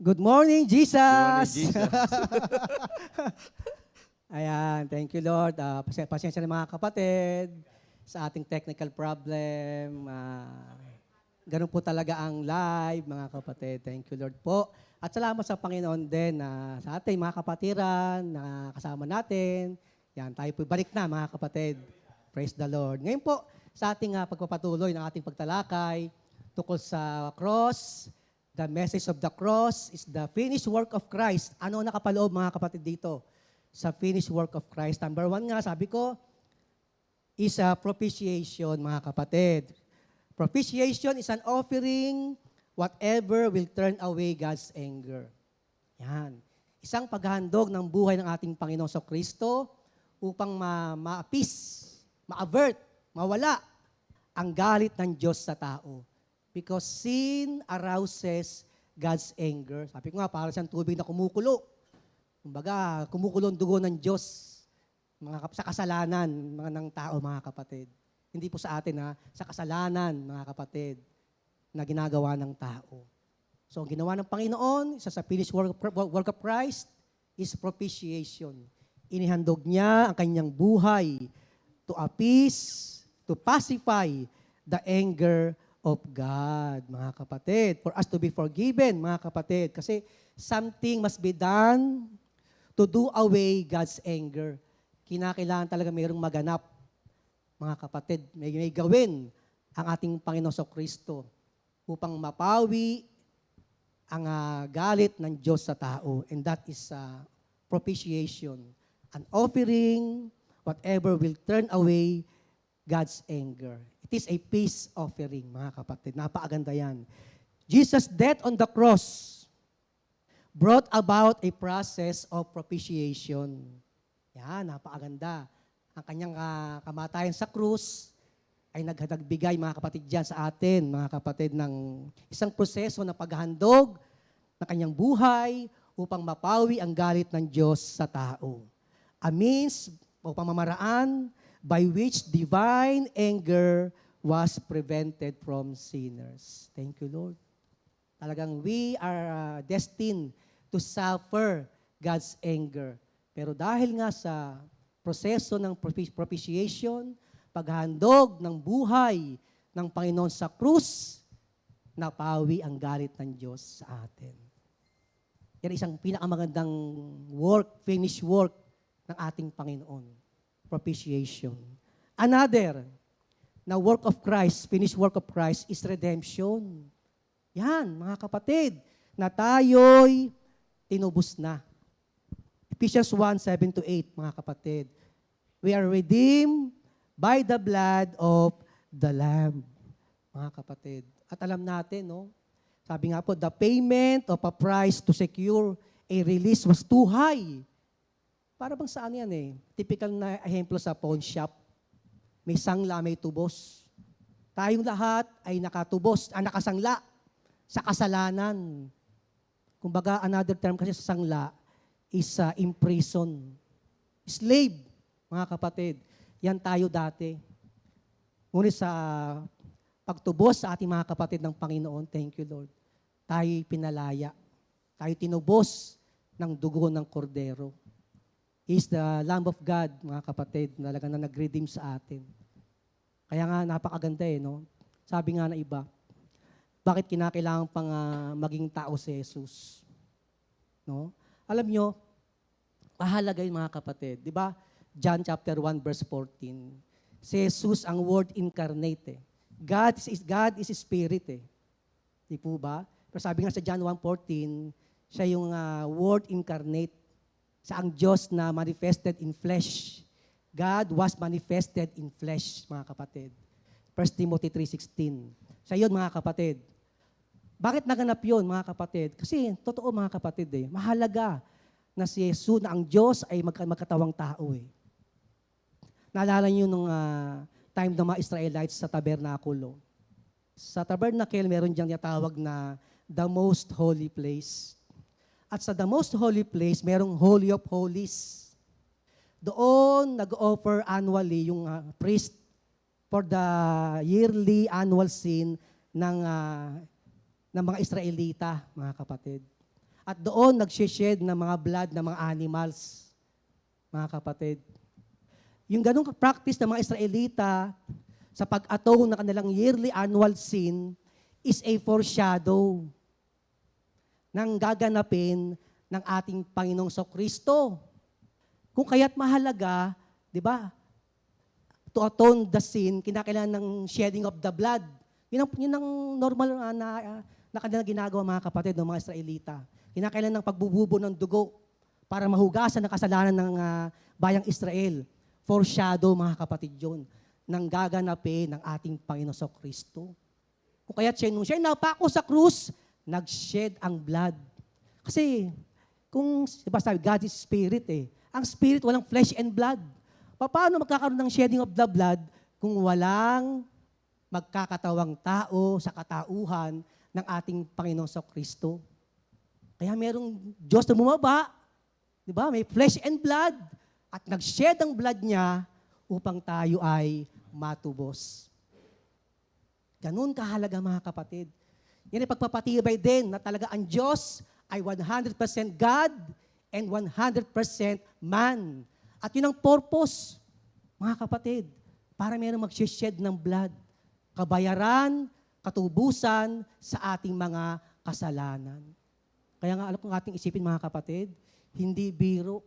Good morning, Jesus! Good morning, Jesus. Ayan, thank you, Lord. Pasensya na mga kapatid sa ating technical problem. Ganun po talaga ang live, mga kapatid. Thank you, Lord po. At salamat sa Panginoon din sa ating mga kapatiran na kasama natin. Yan, tayo po balik na, mga kapatid. Praise the Lord. Ngayon po, sa ating pagpapatuloy ng ating pagtalakay tungkol sa cross, the message of the cross is the finished work of Christ. Ano ang nakapaloob, mga kapatid, dito sa finished work of Christ? Number one nga, sabi ko, is a propitiation, mga kapatid. Propitiation is an offering whatever will turn away God's anger. Yan. Isang paghahandog ng buhay ng ating Panginoong Kristo upang ma-appease, ma-avert, mawala ang galit ng Diyos sa tao. Because sin arouses God's anger. Sabi ko nga, para siyang tubig na kumukulo. Kumbaga, kumukulo ang dugo ng Diyos sa kasalanan ng tao, mga kapatid. Hindi po sa atin, sa kasalanan, mga kapatid, na ginagawa ng tao. So, ang ginawa ng Panginoon, isa sa finished work of Christ, is propitiation. Inihandog niya ang kanyang buhay to appease, to pacify the anger of God, mga kapatid. For us to be forgiven, mga kapatid. Kasi something must be done to do away God's anger. Kinakailangan talaga mayroong maganap, mga kapatid. May gawin ang ating Panginoon Kristo upang mapawi ang galit ng Diyos sa tao. And that is propitiation. An offering, whatever will turn away God's anger. It is a peace offering, mga kapatid. Napakaganda yan. Jesus' death on the cross brought about a process of propitiation. Yan, napakaganda. Ang kanyang kamatayan sa krus ay naghahagbigay, mga kapatid, dyan sa atin, mga kapatid, ng isang proseso na paghahandog ng kanyang buhay upang mapawi ang galit ng Diyos sa tao. A means o pamamaraan by which divine anger was prevented from sinners. Thank you, Lord. Talagang we are destined to suffer God's anger. Pero dahil nga sa proseso ng propitiation, paghandog ng buhay ng Panginoon sa krus, napawi ang galit ng Diyos sa atin. Yan isang pinakamagandang finished work ng ating Panginoon. Propitiation. Another na work of Christ, finished work of Christ, is redemption. Yan, mga kapatid, na tayo'y tinubos na. Ephesians 1:7-8, mga kapatid. We are redeemed by the blood of the Lamb. Mga kapatid. At alam natin, sabi nga po, the payment of a price to secure a release was too high. Para bang saan yan Typical na ehemplo sa pawn shop. May sangla, may tubos. Tayong lahat ay nakasangla sa kasalanan. Kumbaga, another term kasi sa sangla is imprison. Slave, mga kapatid. Yan tayo dati. Ngunit sa pagtubos sa ating mga kapatid ng Panginoon, thank you Lord, tayo'y pinalaya. Tayo tinubos ng dugo ng kordero. He is the Lamb of God, mga kapatid, na nag-redeem sa atin. Kaya nga, napakaganda no? Sabi nga na iba, bakit kinakailangan pang maging tao si Jesus? No? Alam nyo, mahalaga yun mga kapatid. Di ba? John chapter 1 verse 14. Si Jesus ang Word incarnate. God is Spirit. Di po ba? Pero sabi nga sa John 1:14, siya yung Word incarnate. Siya ang Diyos na manifested in flesh. God was manifested in flesh, mga kapatid. 1 Timothy 3:16. Siya yun, mga kapatid. Bakit naganap yun, mga kapatid? Kasi, totoo mga kapatid mahalaga na si Jesus, na ang Diyos ay magkatawang tao Naalala niyo nung time ng mga Israelites sa tabernakulo. Sa tabernacle, meron diyang tawag na the most holy place. At sa the most holy place, merong Holy of Holies. Doon nag-offer annually yung priest for the yearly annual sin ng mga Israelita, mga kapatid. At doon nag-shed ng mga blood ng mga animals, mga kapatid. Yung ganong practice ng mga Israelita sa pag-atone ng kanilang yearly annual sin is a foreshadow ng gaganapin ng ating Panginoong Kristo. Kung kaya't mahalaga, di ba, to atone the sin, kinakailangan ng shedding of the blood. Yun ang normal na kanilang ginagawa mga kapatid ng mga Israelita. Kinakailangan ng pagbububo ng dugo para mahugasan ang kasalanan ng bayang Israel. Foreshadow, mga kapatid yun, ng gaganapin ng ating Panginoon Kristo. Kung kaya't nung siya napako sa krus, nag-shed ang blood. Kasi, kung, diba sabi, God is Spirit Ang Spirit, walang flesh and blood. Paano magkakaroon ng shedding of the blood kung walang magkakatawang tao sa katauhan ng ating Panginoong Kristo? Kaya merong Diyos na bumaba, di ba? May flesh and blood. At nag-shed ang blood niya upang tayo ay matubos. Ganun kahalaga mga kapatid. Yan ay pagpapatibay din na talaga ang Diyos ay 100% God and 100% man. At yun ang purpose, mga kapatid, para mayroong mag-shed ng blood. Kabayaran, katubusan sa ating mga kasalanan. Kaya nga alam kong ating isipin mga kapatid, hindi biro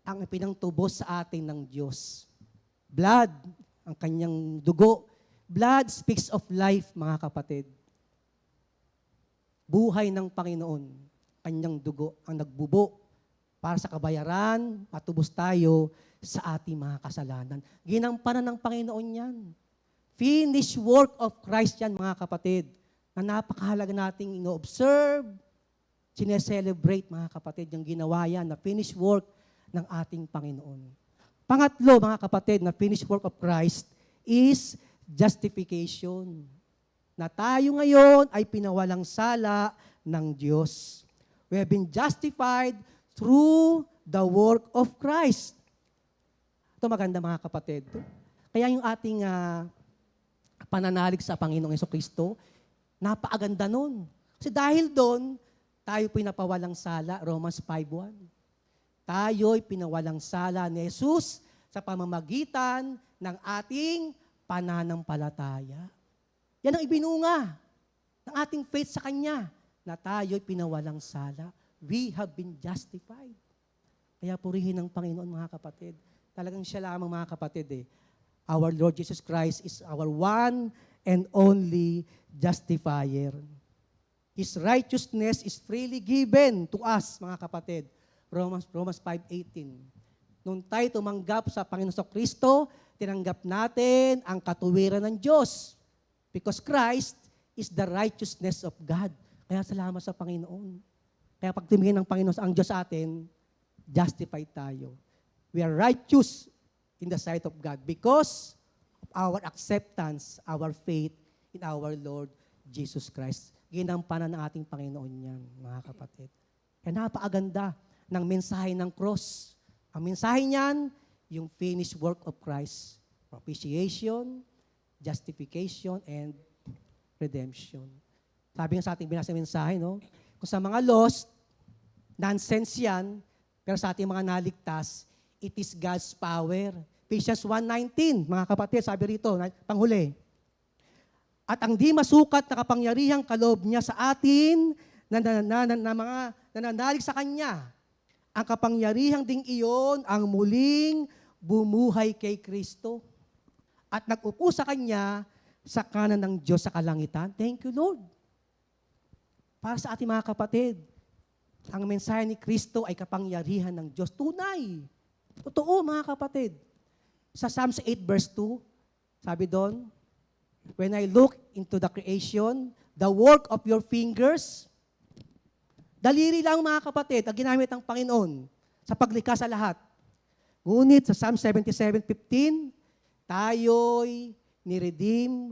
ang ipinangtubos sa atin ng Diyos. Blood, ang kanyang dugo. Blood speaks of life, mga kapatid. Buhay ng Panginoon, kanyang dugo, ang nagbubo para sa kabayaran, matubos tayo sa ating mga kasalanan. Ginampanan ng Panginoon yan. Finished work of Christ yan, mga kapatid, na napakahalaga nating ino-observe, sineselebrate, mga kapatid, yung ginawa yan, na finished work ng ating Panginoon. Pangatlo, mga kapatid, na finished work of Christ is justification. Na tayo ngayon ay pinawalang sala ng Diyos. We have been justified through the work of Christ. Ito maganda mga kapatid. Kaya yung ating pananalig sa Panginoong Jesucristo, napakaganda nun. Kasi dahil doon, tayo pinapawalang sala, Romans 5:1. Tayo'y pinawalang sala ni Jesus sa pamamagitan ng ating pananampalataya. Yan ang ibinunga ng ating faith sa Kanya, na tayo'y pinawalang sala. We have been justified. Kaya purihin ng Panginoon, mga kapatid. Talagang siya lamang, mga kapatid. Our Lord Jesus Christ is our one and only justifier. His righteousness is freely given to us, mga kapatid. Romans 5:18. Nung tayo tumanggap sa Panginoon Kristo, tinanggap natin ang katuwiran ng Diyos. Because Christ is the righteousness of God. Kaya salamat sa Panginoon. Kaya pag tumingin ng Panginoon ang Diyos sa atin, justified tayo. We are righteous in the sight of God because of our acceptance, our faith in our Lord Jesus Christ. Ginampanan ng ating Panginoon yan, mga kapatid. Kaya napakaganda ng mensahe ng cross. Ang mensahe niyan, yung finished work of Christ. Propitiation, justification, and redemption. Sabi nga sa ating binasa mensahe, no? Kung sa mga lost, nonsense yan, pero sa ating mga naligtas, it is God's power. Ephesians 1:19, mga kapatid, sabi rito, panghuli. At ang di masukat na kapangyarihang kaloob niya sa atin, na mga nananalig sa Kanya, ang kapangyarihang ding iyon ang muling bumuhay kay Kristo at nag-upo sa Kanya sa kanan ng Diyos sa kalangitan. Thank you, Lord. Para sa ating mga kapatid, ang mensahe ni Kristo ay kapangyarihan ng Diyos. Tunay. Totoo, mga kapatid. Sa Psalms 8 verse 2, sabi doon, when I look into the creation, the work of your fingers, daliri lang mga kapatid, ang ginamit ng Panginoon sa paglikha sa lahat. Ngunit sa Psalm 77:15, tayo'y niredeem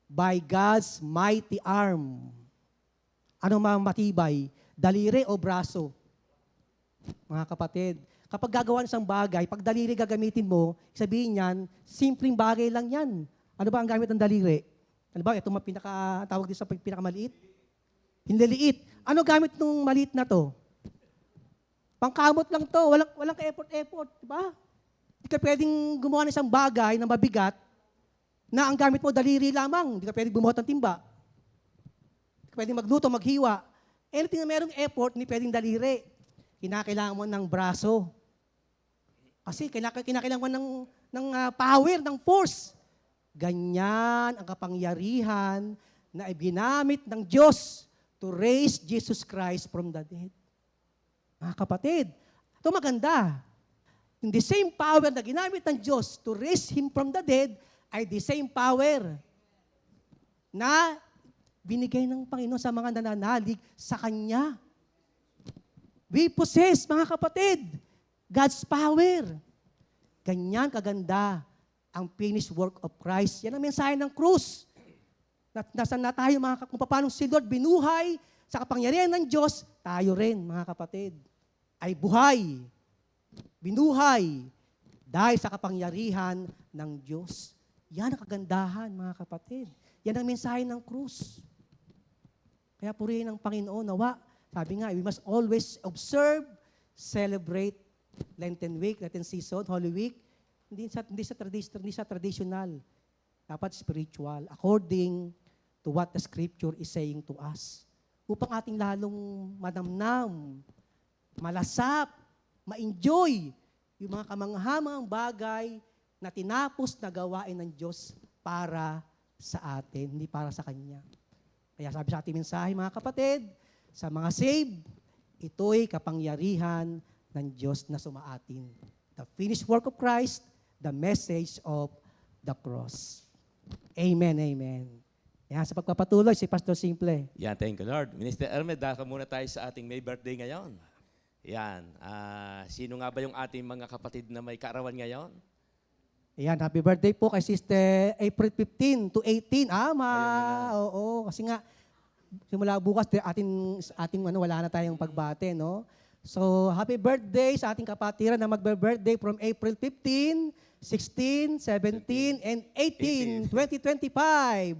by God's mighty arm. Ano matibay? Daliri o braso? Mga kapatid, kapag gagawa ng isang bagay, pag daliri gagamitin mo, sabihin niyan, simpleng bagay lang yan. Ano ba ang gamit ng daliri? Ano ba? Ito tawag din sa pinakamaliit? Hinliliit. Ano gamit ng maliit na to? Pangkamot lang to. Walang ka-effort. Diba? Hindi ka pwedeng gumawa ng isang bagay na mabigat na ang gamit mo daliri lamang. Hindi ka pwedeng bumuhat ng timba. Hindi ka pwedeng magluto, maghiwa. Anything na merong effort, hindi pwedeng daliri. Kinakailangan mo ng braso. Kasi kinakailangan mo ng power, ng force. Ganyan ang kapangyarihan na ginamit ng Diyos to raise Jesus Christ from the dead. Mga kapatid, ito maganda. In the same power na ginamit ng Diyos to raise Him from the dead, ay the same power na binigay ng Panginoon sa mga nananalig sa Kanya. We possess, mga kapatid, God's power. Ganyan kaganda ang finished work of Christ. Yan ang mensahe ng krus. Nasaan na tayo, kung paano si Lord binuhay sa kapangyarihan ng Diyos, tayo rin, mga kapatid, ay buhay, binuhay, dahil sa kapangyarihan ng Diyos. Yan ang kagandahan, mga kapatid. Yan ang mensahe ng krus. Kaya purihin ng Panginoon, nawa, sabi nga, we must always observe, celebrate Lenten Week, Lenten Season, Holy Week, hindi sa traditional. Dapat spiritual, according to what the Scripture is saying to us. Upang ating lalong manamnam, malasap, ma-enjoy yung mga kamanghamangang bagay na tinapos na gawain ng Diyos para sa atin, hindi para sa Kanya. Kaya sabi sa ating mensahe, mga kapatid, sa mga saved, ito'y kapangyarihan ng Diyos na sumaatin. The finished work of Christ, the message of the cross. Amen, amen. Yan, sa pagpapatuloy, si Pastor Simple. Yan, thank you, Lord. Minister Ermed, dahil muna tayo sa ating may birthday ngayon. Yan. Sino nga ba yung ating mga kapatid na may kaarawan ngayon? Ayan, happy birthday po kay Sister April 15 to 18. Oo, kasi nga, simula bukas, ating wala na tayong pagbate, no? So, happy birthday sa ating kapatiran na magbe-birthday from April 15, 16, 17, and 18, 2025.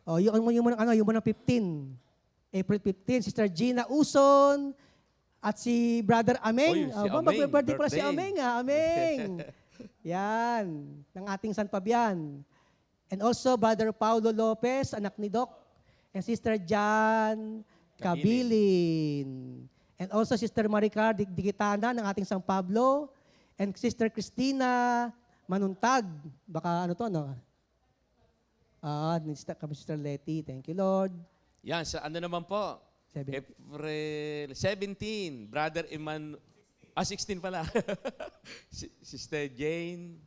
Oh, yung muna 15. April 15, Sister Gina Uson at si Brother Ameng. Si Ameng, magbe-birthday pala si birthday. Ameng, Ameng. Yan, ng ating San Fabian. And also, Brother Paulo Lopez, anak ni Doc, and Sister Jan Cabilin. And also, Sister Maricar Digitana ng ating San Pablo, and Sister Cristina Manuntag. Baka Sister Letty. Thank you, Lord. Yan, sa ano naman po? 17. April 17, Brother 16 pala. Sister Jane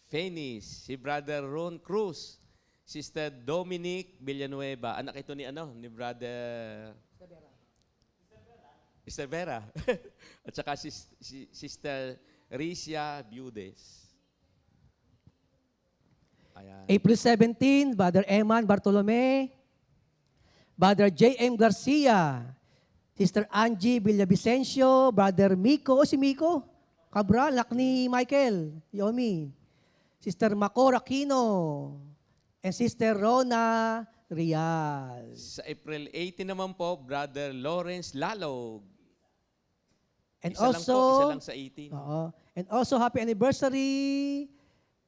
Fenis, si Brother Ron Cruz, Sister Dominic Villanueva. Anak ito ni Brother Sister Vera. At saka si Sister Ricia Budes. Ayan. April 17, Brother Eman Bartolome, Brother J.M. Garcia, Sister Angie Villavicencio, Brother Miko, si Miko, Cabral, anak ni Michael, Yomi, Sister Mako Aquino, and Sister Rona Rial. Sa April 18 naman po, Brother Lawrence Lalog. And Isa lang po, isa also, lang sa 18. oo, and also happy anniversary,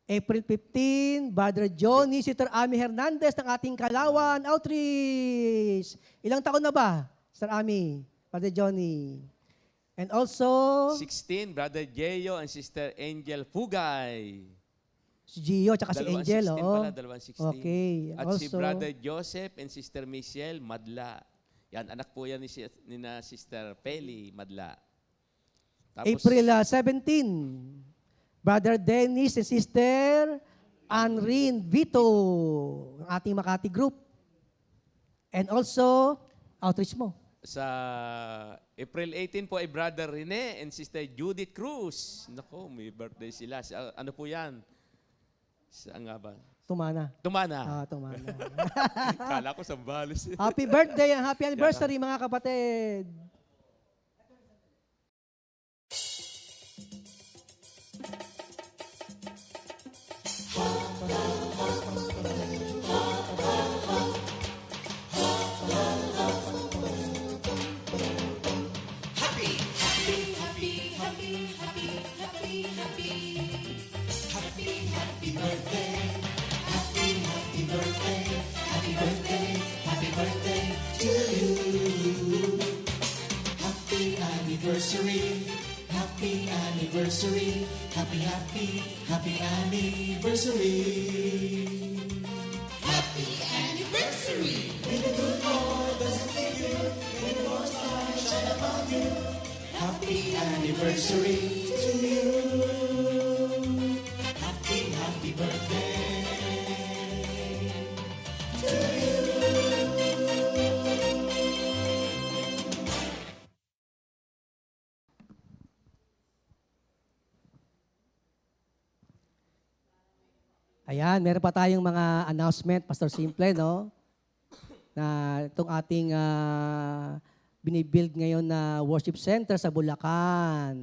April 15, Brother Johnny, Sister Ami Hernandez ng ating Kalawan Outreach. Ilang taon na ba, Sister Ami, Brother Johnny? And also, 16, Brother Jeyo and Sister Angel Fugay. si Gio, tsaka si Dalawang Angel. 16 Oo. pala, dalawang 16. Okay. At si Also, Brother Joseph and Sister Michelle Madla. Yan, anak po yan ni na Sister Peli Madla. Tapos, April 17, Brother Dennis and Sister Anrin Vito, ng ating Makati group. And also, outreach mo. sa April 18 po ay Brother Rene and Sister Judith Cruz. Nako, may birthday sila. Ano po yan? Saan nga ba? Tumana. Tumana. Tumana. Kala ko Sambales. Happy birthday and happy anniversary mga kapatid. Happy anniversary, happy anniversary, happy, happy, happy anniversary. Happy anniversary! May the good Lord doesn't leave you, may the Lord's light shine upon you. Happy anniversary to you. Happy, happy birthday to you. Ayan, meron pa tayong mga announcement, Pastor Simple, no? Na itong ating binibuild ngayon na worship center sa Bulacan.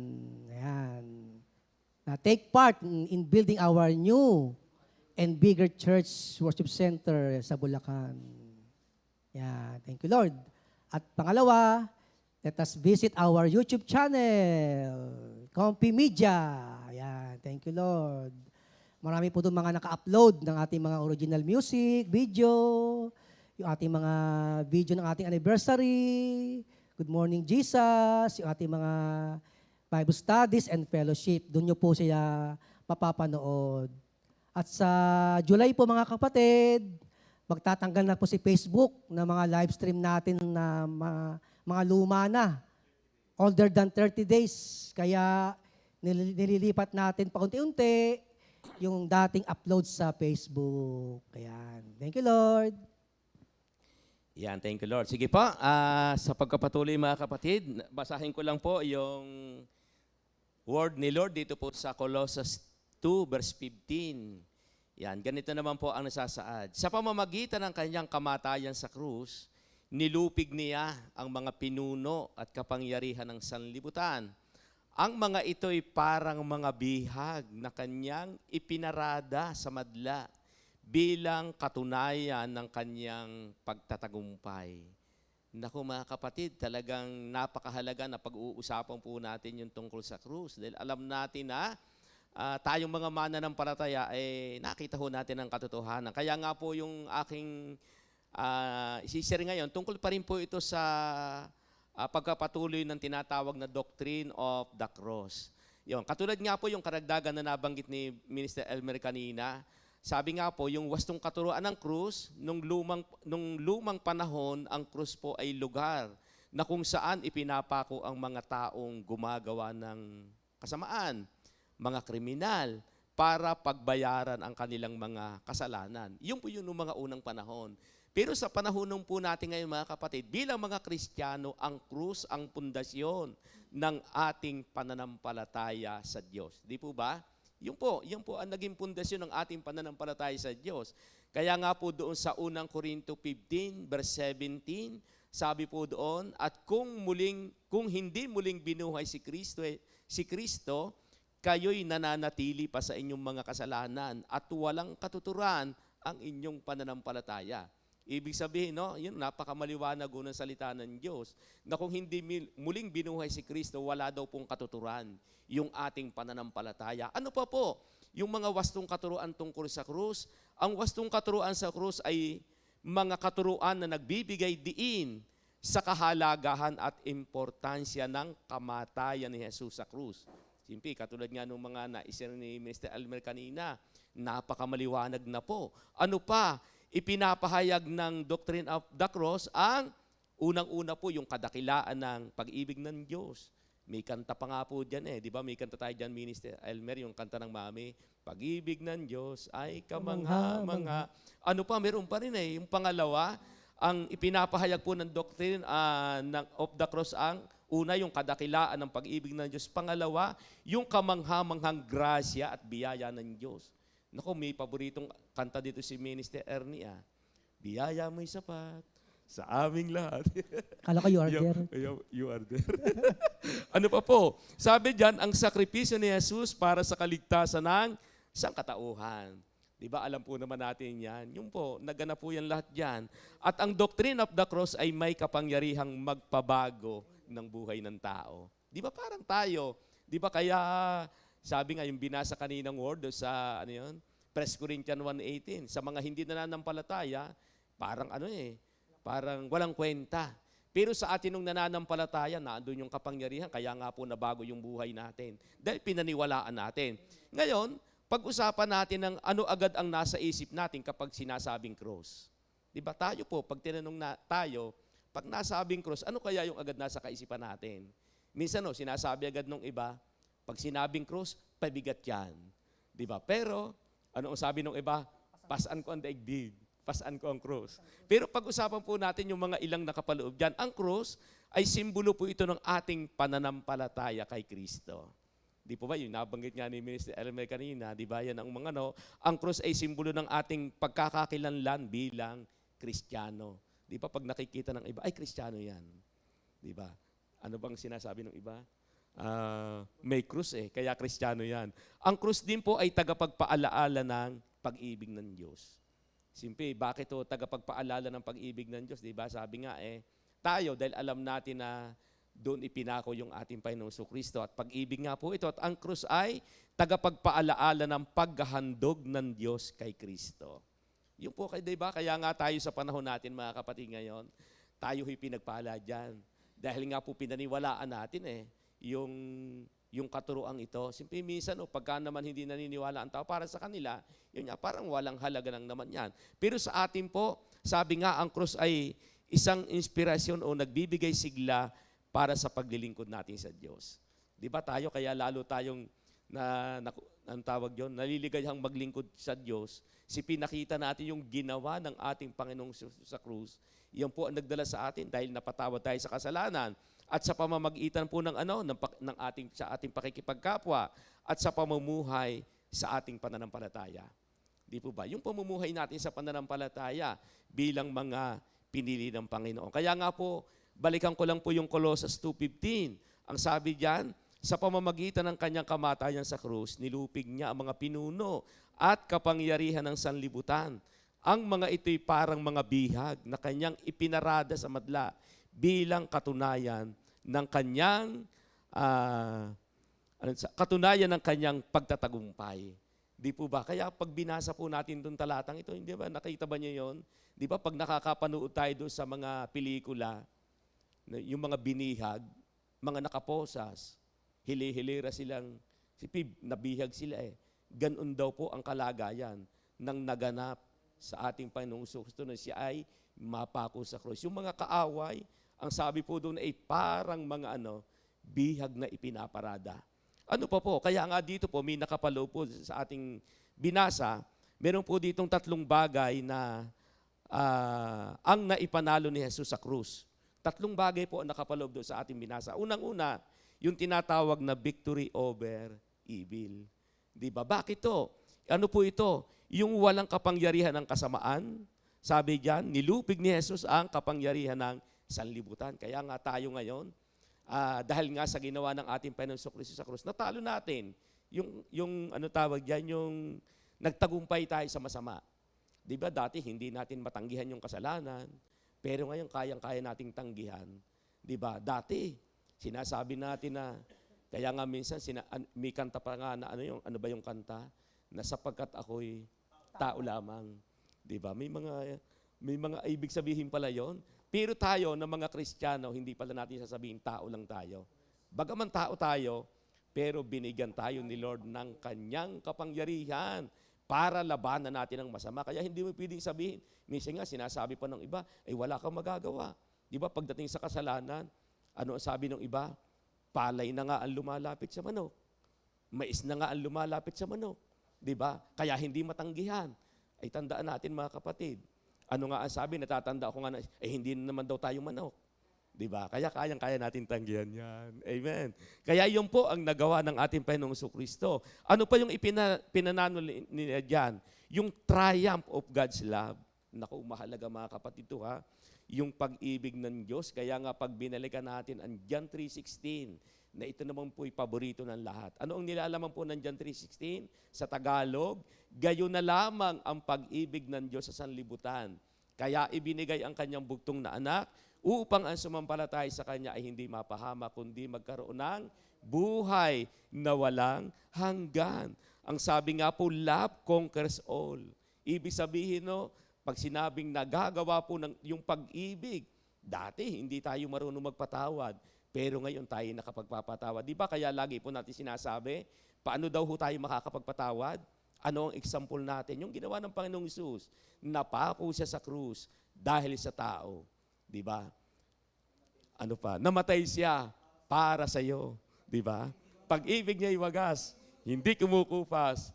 Ayan. Na take part in building our new and bigger church worship center sa Bulacan. Ayan, thank you, Lord. At pangalawa, let us visit our YouTube channel, Compi Media. Ayan, thank you, Lord. Marami po doon mga naka-upload ng ating mga original music, video, yung ating mga video ng ating anniversary, Good Morning Jesus, yung ating mga Bible studies and fellowship. Doon nyo po sila mapapanood. At sa July po mga kapatid, magtatanggal na po si Facebook na mga live stream natin na mga luma na, older than 30 days. Kaya nililipat natin paunti-unti yung dating upload sa Facebook. Ayan. Thank you, Lord. Yan, thank you, Lord. Sige po, sa pagkapatuloy mga kapatid, basahin ko lang po yung word ni Lord dito po sa Colossus 2 verse 15. Yan, ganito naman po ang nasasaad. Sa pamamagitan ng kanyang kamatayan sa krus, nilupig niya ang mga pinuno at kapangyarihan ng sanlibutan. Ang mga ito'y parang mga bihag na kanyang ipinarada sa madla bilang katunayan ng kanyang pagtatagumpay. Naku mga kapatid, talagang napakahalaga na pag-uusapan po natin yung tungkol sa krus. Dahil alam natin na tayong mga mananampalataya, nakita ho natin ang katotohanan. Kaya nga po yung aking isishare ngayon, tungkol pa rin po ito sa pagkapatuloy ng tinatawag na doctrine of the cross. Yon, katulad nga po yung karagdagan na nabanggit ni Minister Elmer kanina, sabi nga po, yung wastong katuruan ng krus, nung lumang panahon, ang krus po ay lugar na kung saan ipinapako ang mga taong gumagawa ng kasamaan, mga kriminal, para pagbayaran ang kanilang mga kasalanan. Yun po yun noong mga unang panahon. Pero sa panahon po natin ngayon mga kapatid, bilang mga Kristiyano, ang krus ang pundasyon ng ating pananampalataya sa Diyos. Di po ba? Yan po ang naging pundasyon ng ating pananampalataya sa Diyos. Kaya nga po doon sa unang Korinto 15, verse 17, sabi po doon, at kung hindi muling binuhay si Kristo, kayo'y nananatili pa sa inyong mga kasalanan at walang katuturan ang inyong pananampalataya. Ibig sabihin, no, yun, napakamaliwanag ng salita ng Diyos, na kung hindi muling binuhay si Kristo, wala daw pong katuturan yung ating pananampalataya. Ano pa po? Yung mga wastong katuruan tungkol sa krus. Ang wastong katuruan sa krus ay mga katuruan na nagbibigay diin sa kahalagahan at importansya ng kamatayan ni Jesus sa krus. Simple, katulad nga nung mga naisir ni Mr. Elmer kanina, napakamaliwanag na po. Ano pa? Ipinapahayag ng Doctrine of the Cross ang unang-una po yung kadakilaan ng pag-ibig ng Diyos. May kanta pa nga po dyan di ba? May kanta tayo dyan, Minister Elmer, yung kanta ng Mami, pag-ibig ng Diyos ay kamangha-mangha. Ano pa, meron pa rin yung pangalawa, ang ipinapahayag po ng Doctrine of the Cross ang una, yung kadakilaan ng pag-ibig ng Diyos. Pangalawa, yung kamangha-manghang grasya at biyaya ng Diyos. Naku, may paboritong kanta dito si Minister Ernie. Biyaya mo'y sapat sa aming lahat. Kala ko you are there. You are there. Ano pa po? Sabi diyan, ang sakripisyo ni Jesus para sa kaligtasan ng sangkatauhan. Di ba? Alam po naman natin yan. Yung po, naganap po yan lahat dyan. At ang Doctrine of the Cross ay may kapangyarihang magpabago ng buhay ng tao. Di ba parang tayo? Di ba kaya sabi nga yung binasa kaninang word sa 1 Corinthians 1:18, sa mga hindi nananampalataya, parang parang walang kwenta. Pero sa atin nung nananampalataya, naandun yung kapangyarihan, kaya nga po nabago yung buhay natin. Dahil pinaniwalaan natin. Ngayon, pag-usapan natin ng ano agad ang nasa isip natin kapag sinasabing cross. Di ba tayo po, pag tinanong tayo, pag nasabing cross, ano kaya yung agad nasa kaisipan natin? Minsan sinasabi agad nung iba, pag sinabing cross, pabigat yan. Di ba? Pero, ano ang sabi nung iba? Pasan ko ang daigdig. Pasan ko ang cross. Pero pag-usapan po natin yung mga ilang nakapaloob dyan, ang cross ay simbolo po ito ng ating pananampalataya kay Kristo. Di po ba? Yung nabanggit nga ni Minister Elmer kanina, di ba? Yan ang mga ang cross ay simbolo ng ating pagkakakilanlan bilang Kristiyano. Di ba? Pag nakikita ng iba, ay Kristiyano yan. Di ba? Ano bang sinasabi ng iba? May krus kaya Kristiyano yan. Ang krus din po ay tagapagpaalaala ng pag-ibig ng Diyos. Simple, bakit tagapagpaalala ng pag-ibig ng Diyos? Diba? Sabi nga tayo dahil alam natin na doon ipinako yung ating Panginoong Kristo at pag-ibig nga po ito. At ang krus ay tagapagpaalaala ng paghahandog ng Diyos kay Kristo. Yung po, diba? Kaya nga tayo sa panahon natin mga kapatid ngayon, tayo'y pinagpala dyan. Dahil nga po pinaniwalaan natin yung katuruang ito. Simple minsan, pagka naman hindi naniniwala ang tao, para sa kanila, yun nga, parang walang halaga lang naman yan. Pero sa atin po, sabi nga, ang krus ay isang inspirasyon o nagbibigay sigla para sa paglilingkod natin sa Diyos. Di ba tayo, kaya lalo tayong, ang tawag yun, naliligayang maglingkod sa Diyos, pinakita natin yung ginawa ng ating Panginoong sa krus. Yan po ang nagdala sa atin dahil napatawad tayo sa kasalanan. At sa pamamagitan po ng sa ating pakikipagkapwa at sa pamumuhay sa ating pananampalataya. Di po ba? Yung pamumuhay natin sa pananampalataya bilang mga pinili ng Panginoon. Kaya nga po, balikan ko lang po yung Colossus 2:15. Ang sabi diyan, sa pamamagitan ng kanyang kamatayan sa krus, nilupig niya ang mga pinuno at kapangyarihan ng sanlibutan. Ang mga ito'y parang mga bihag na kanyang ipinarada sa madla bilang katunayan ng kanyang pagtatagumpay. Di po ba? Kaya pag binasa po natin itong talatang ito, hindi ba? Nakita ba niyo yun? Di ba pag nakakapanood tayo doon sa mga pelikula, yung mga binihag, mga nakaposas, hili-hilira silang, nabihag sila Ganon daw po ang kalagayan ng naganap sa ating Panginoong Kristo na siya ay mapako sa krus. Yung mga kaaway, ang sabi po doon ay parang mga bihag na ipinaparada. Ano pa po? Kaya nga dito po, may nakapalo po sa ating binasa, meron po ditong 3 bagay na ang naipanalo ni Jesus sa krus. 3 bagay po ang nakapaloob doon sa ating binasa. Unang-una, yung tinatawag na victory over evil. Di ba? Bakit to? Ano po ito? Yung walang kapangyarihan ng kasamaan, sabi diyan, nilupig ni Jesus ang kapangyarihan ng sanlibutan. Kaya nga tayo ngayon, dahil nga sa ginawa ng ating Panginoong Kristo sa krus, natalo natin yung ano tawag diyan, yung nagtagumpay tayo sa masama. Di ba dati hindi natin matanggihan yung kasalanan, pero ngayon kayang-kaya nating tanggihan. Di ba? Dati sinasabi natin na, kaya nga minsan may kanta pa nga na ano ba yung kanta? Na sapagkat ako'y tao lamang. Di ba? May mga ibig sabihin pala yon. Pero tayo na mga Kristiyano, hindi pala natin sasabihin tao lang tayo. Bagaman tao tayo, pero binigyan tayo ni Lord ng kanyang kapangyarihan para labanan natin ang masama. Kaya hindi mo pwedeng sabihin, minsan nga sinasabi pa ng iba, ay wala kang magagawa. Di ba pagdating sa kasalanan, ano ang sabi ng iba? Palay na nga ang lumalapit sa manok. Mais na nga ang lumalapit sa manok. Di ba? Kaya hindi matanggihan. Ay tandaan natin mga kapatid. Ano nga ang sabi? Natatanda ako nga na, hindi naman daw tayo manok. Di ba? Kaya kayang-kaya natin tanggihan yan. Amen. Kaya yun po ang nagawa ng ating Panginoong Kristo. Ano pa yung pinanano niya dyan? Yung triumph of God's love. Naku, mahalaga mga kapatid ito ha. Yung pag-ibig ng Diyos. Kaya nga pag binalikan natin ang John 3:16, na ito naman po'y paborito ng lahat. Ano ang nilalaman po ng John 3:16? Sa Tagalog, gayon na lamang ang pag-ibig ng Diyos sa sanlibutan. Kaya ibinigay ang kanyang bugtong na anak upang ang sumampalataya sa kanya ay hindi mapahama, kundi magkaroon ng buhay na walang hanggan. Ang sabi nga po, love conquers all. Ibig sabihin, no, pag sinabing nagagawa po ng yung pag-ibig, dati hindi tayo marunong magpatawad. Pero ngayon tayo nakapagpapatawad. Di ba kaya lagi po natin sinasabi, paano daw ho tayo makakapagpatawad? Ano ang example natin? Yung ginawa ng Panginoong Hesus, napako siya sa krus dahil sa tao. Di ba? Ano pa? Namatay siya para sa iyo. Di ba? Pag-ibig niya iwagas, hindi kumukupas.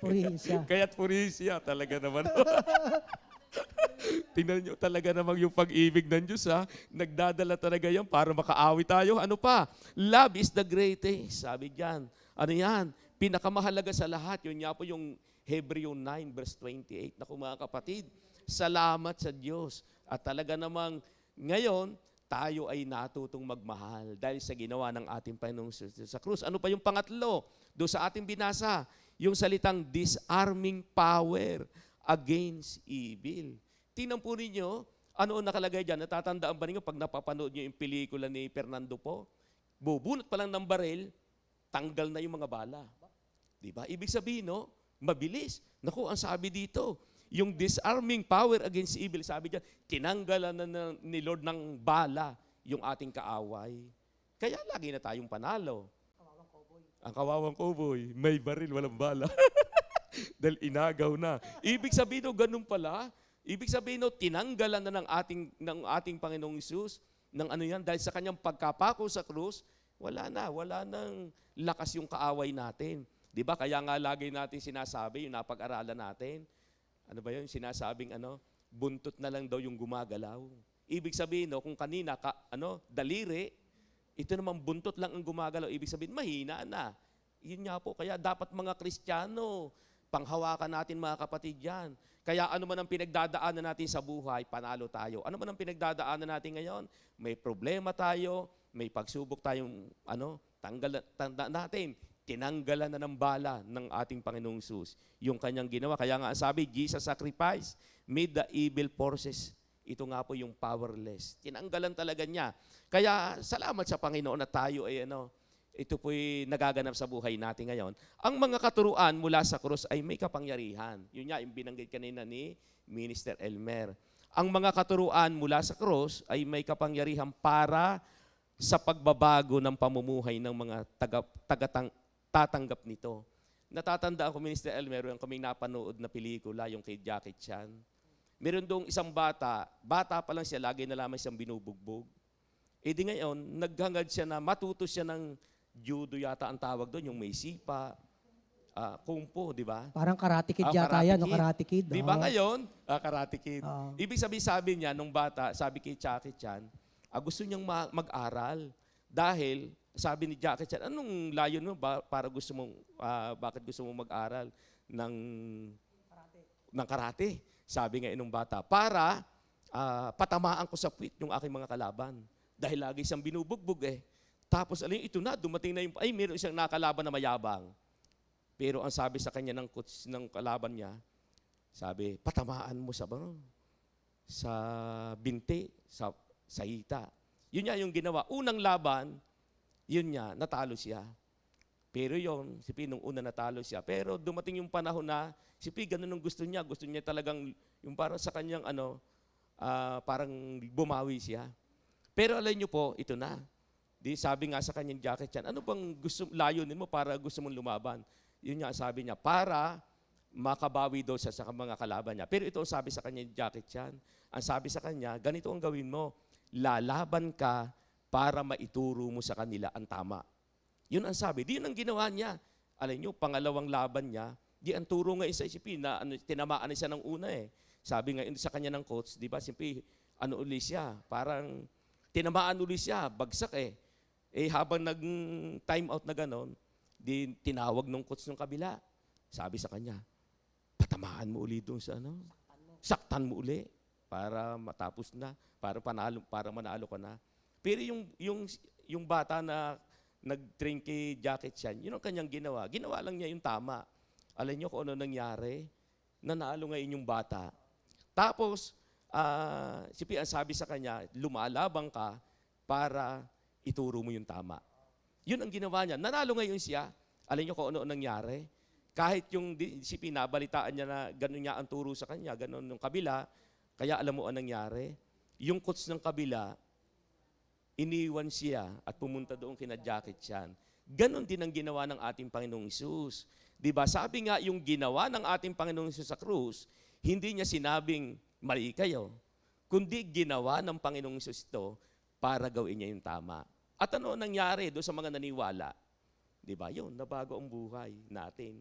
Purihin siya. Kaya't purihin siya. Talaga naman. Tingnan nyo talaga namang yung pag-ibig ng Diyos ha. Nagdadala talaga yan para makaawit tayo. Ano pa? Love is the greatest. Sabi diyan. Ano yan? Pinakamahalaga sa lahat. Yun nga po yung Hebreo 9 verse 28. Naku mga kapatid, salamat sa Diyos. At talaga namang ngayon, tayo ay natutong magmahal dahil sa ginawa ng ating Panginoong sa krus. Ano pa yung pangatlo? Doon sa ating binasa, yung salitang disarming power against evil. Tingnan po ninyo, ano ang nakalagay dyan? Natatandaan ba ninyo pag napapanood nyo yung pelikula ni Fernando Po? Bubunot pa lang ng baril, tanggal na yung mga bala. Diba? Ibig sabihin, no? Mabilis. Naku, ang sabi dito, yung disarming power against evil, sabi dyan, tinanggalan na ni Lord ng bala yung ating kaaway. Kaya lagi na tayong panalo. Ang kawawang cowboy, may baril, walang bala. Dahil inagaw na. Ibig sabihin, no, ganun pala. Ibig sabihin, no, tinanggalan na ng ating Panginoong Hesus, ng ano yan, dahil sa kanyang pagkapako sa krus, wala nang lakas yung kaaway natin. Di ba? Kaya nga lagi natin sinasabi, yung napag-aralan natin, ano ba yun? Sinasabing, buntot na lang daw yung gumagalaw. Ibig sabihin, no, kung kanina, daliri, ito naman buntot lang ang gumagalaw. Ibig sabihin, mahina na. Yun nga po, kaya dapat mga Kristiyano, panghawakan natin mga kapatid yan. Kaya ano man ang pinagdadaanan natin sa buhay, panalo tayo. Ano man ang pinagdadaanan natin ngayon, may problema tayo, may pagsubok tayong, tanda natin, tinanggalan na ng bala ng ating Panginoong Hesus. Yung kanyang ginawa. Kaya nga sabi, Jesus sacrifice made the evil forces. Ito nga po yung powerless. Tinanggalan talaga niya. Kaya salamat sa Panginoon na tayo ay ito po'y nagaganap sa buhay natin ngayon. Ang mga katuruan mula sa krus ay may kapangyarihan. Yun nga, yung binanggit kanina ni Minister Elmer. Ang mga katuruan mula sa krus ay may kapangyarihan para sa pagbabago ng pamumuhay ng mga tatanggap nito. Natatandaan ko, Minister Elmer, yung kaming napanood na pelikula, yung kay Jackie Chan. Meron doong isang bata pa lang siya, lagi na lamang siyang binubugbog. E di ngayon, naghangad siya na matuto siya ng judo yata ang tawag doon, yung may sipa, kung po, di ba? Parang Karate Kid yata yan, no? Karate Kid. Di ba ngayon? Karate Kid. Oo. Ibig sabi niya, nung bata, sabi kay Jackie Chan, gusto niyang mag-aral dahil Sabi ni Jackie Chan, anong layon mo para gusto mong, bakit gusto mong mag-aral ng karate? Sabi nga inong bata, para patamaan ko sa puwit yung aking mga kalaban. Dahil lagi siyang binubugbog eh. Tapos alin, ito na, dumating na yung, meron siyang nakalaban na mayabang. Pero ang sabi sa kanya ng coach ng kalaban niya, sabi, patamaan mo sa binti, sa hita. Yun niya yung ginawa. Unang laban, yun niya, natalo siya. Pero yun, si P, nung una natalo siya. Pero dumating yung panahon na, si P, ganun ang gusto niya. Gusto niya talagang, yung parang sa kanyang, parang bumawi siya. Pero alam niyo po, ito na. Sabi nga sa kanyang Jackie Chan, ano bang layunin mo para gusto mong lumaban? Yun nga, sabi niya, para makabawi daw sa mga kalaban niya. Pero ito sabi sa kanya Jackie Chan, ang sabi sa kanya, ganito ang gawin mo, lalaban ka para maituro mo sa kanila ang tama. Yun ang sabi. Di yun ang ginawa niya. Alam niyo, pangalawang laban niya, di ang turo nga sa isipin na tinamaan na siya ng una eh. Sabi nga sa kanya ng coach, di ba, simple, uli siya, parang tinamaan uli siya, bagsak eh. Habang nag-time out na ganon, di tinawag ng coach ng kabila. Sabi sa kanya, patamaan mo uli doon sa saktan mo uli para matapos na, para manalo ka na. Pero yung bata na nag-train kay Jackie Chan, yun ang kanyang ginawa. Ginawa lang niya yung tama. Alam niyo kung ano nangyari? Nanalo ngayon yung bata. Tapos, si P, sabi sa kanya, lumalabang ka para ituro mo yung tama. Yun ang ginawa niya. Nanalo ngayon siya. Alam niyo kung ano nangyari? Kahit yung si P, nabalitaan niya na gano'n niya ang turo sa kanya, gano'n yung kabila, kaya alam mo ang nangyari? Yung coach ng kabila, iniwan siya at pumunta doon kina Jackie Chan. Ganon din ang ginawa ng ating Panginoong Hesus. Diba? Sabi nga, yung ginawa ng ating Panginoong Hesus sa krus, hindi niya sinabing, mali kayo. Kundi ginawa ng Panginoong Hesus ito para gawin niya yung tama. At ano nangyari doon sa mga naniwala? Diba? Yun, nabago ang buhay natin.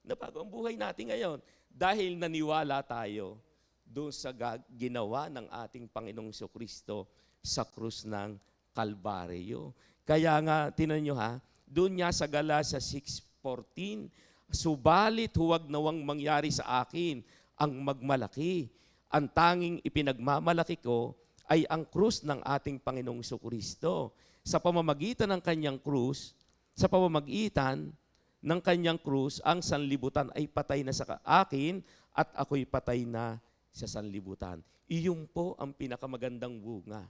Nabago ang buhay natin ngayon. Dahil naniwala tayo doon sa ginawa ng ating Panginoong Jesucristo sa krus ng Kalbaryo. Kaya nga, tinan nyo ha, doon niya sa Galatia 6:14, subalit huwag nawang mangyari sa akin ang magmalaki. Ang tanging ipinagmamalaki ko ay ang krus ng ating Panginoong Jesucristo. Sa pamamagitan ng kanyang krus, ang sanlibutan ay patay na sa akin at ako'y patay na sa sanlibutan. Iyon po ang pinakamagandang bunga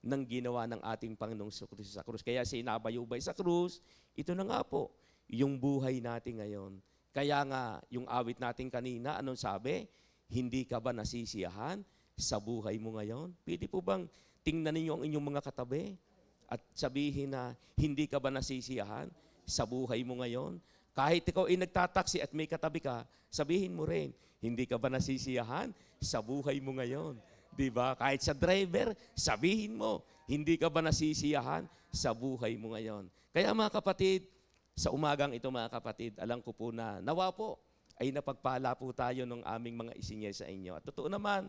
ng ginawa ng ating Panginoong Jesucristo sa krus. Kaya sinabayubay sa krus, ito na nga po, yung buhay natin ngayon. Kaya nga, yung awit natin kanina, anong sabi? Hindi ka ba nasisiyahan sa buhay mo ngayon? Pwede po bang tingnan ninyo ang inyong mga katabi at sabihin na, hindi ka ba nasisiyahan sa buhay mo ngayon? Kahit ikaw ay nagtataksi at may katabi ka, sabihin mo rin, hindi ka ba nasisiyahan sa buhay mo ngayon? Diba? Kahit sa driver, sabihin mo, hindi ka ba nasisiyahan sa buhay mo ngayon? Kaya mga kapatid, sa umagang ito mga kapatid, alam ko po na nawa po ay napagpala po tayo ng aming mga isinye sa inyo. At totoo naman,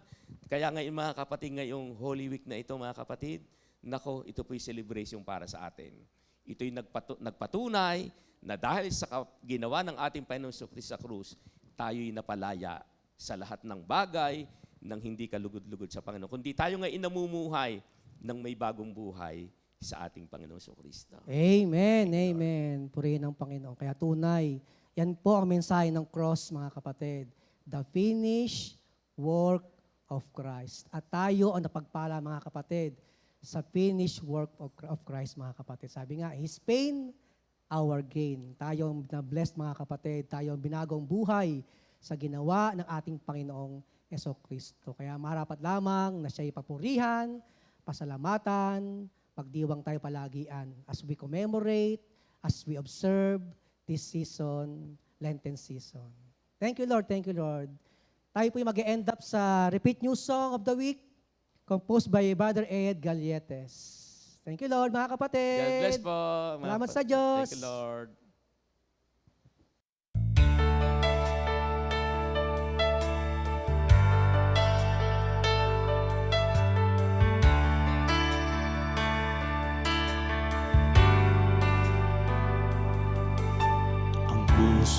kaya ngayon mga kapatid, ngayong Holy Week na ito mga kapatid, nako, ito po'y celebration para sa atin. Ito'y nagpatunay na dahil sa ginawa ng ating Panginoong Jesucristo sa krus, tayo'y napalaya sa lahat ng bagay nang hindi kalugod-lugod sa Panginoon. Kundi tayo ngayon namumuhay ng may bagong buhay sa ating Panginoong Jesucristo. Amen, amen. Purihin ang Panginoon. Kaya tunay, yan po ang mensahe ng cross, mga kapatid. The finished work of Christ. At tayo ang napagpala, mga kapatid, sa finished work of Christ, mga kapatid. Sabi nga, His pain, our gain. Tayo ang na-blessed, mga kapatid. Tayo ang binagong buhay sa ginawa ng ating Panginoong Jesucristo. Kaya marapat lamang na siya'y papurihan, pasalamatan, magdiwang tayo palagian as we commemorate, as we observe this season, Lenten season. Thank you, Lord. Thank you, Lord. Tayo po'y mag-end up sa Repeat New Song of the Week, composed by Brother Ed Galietes. Thank you, Lord, mga kapatid. God bless po. Salamat sa Diyos. Thank you, Lord.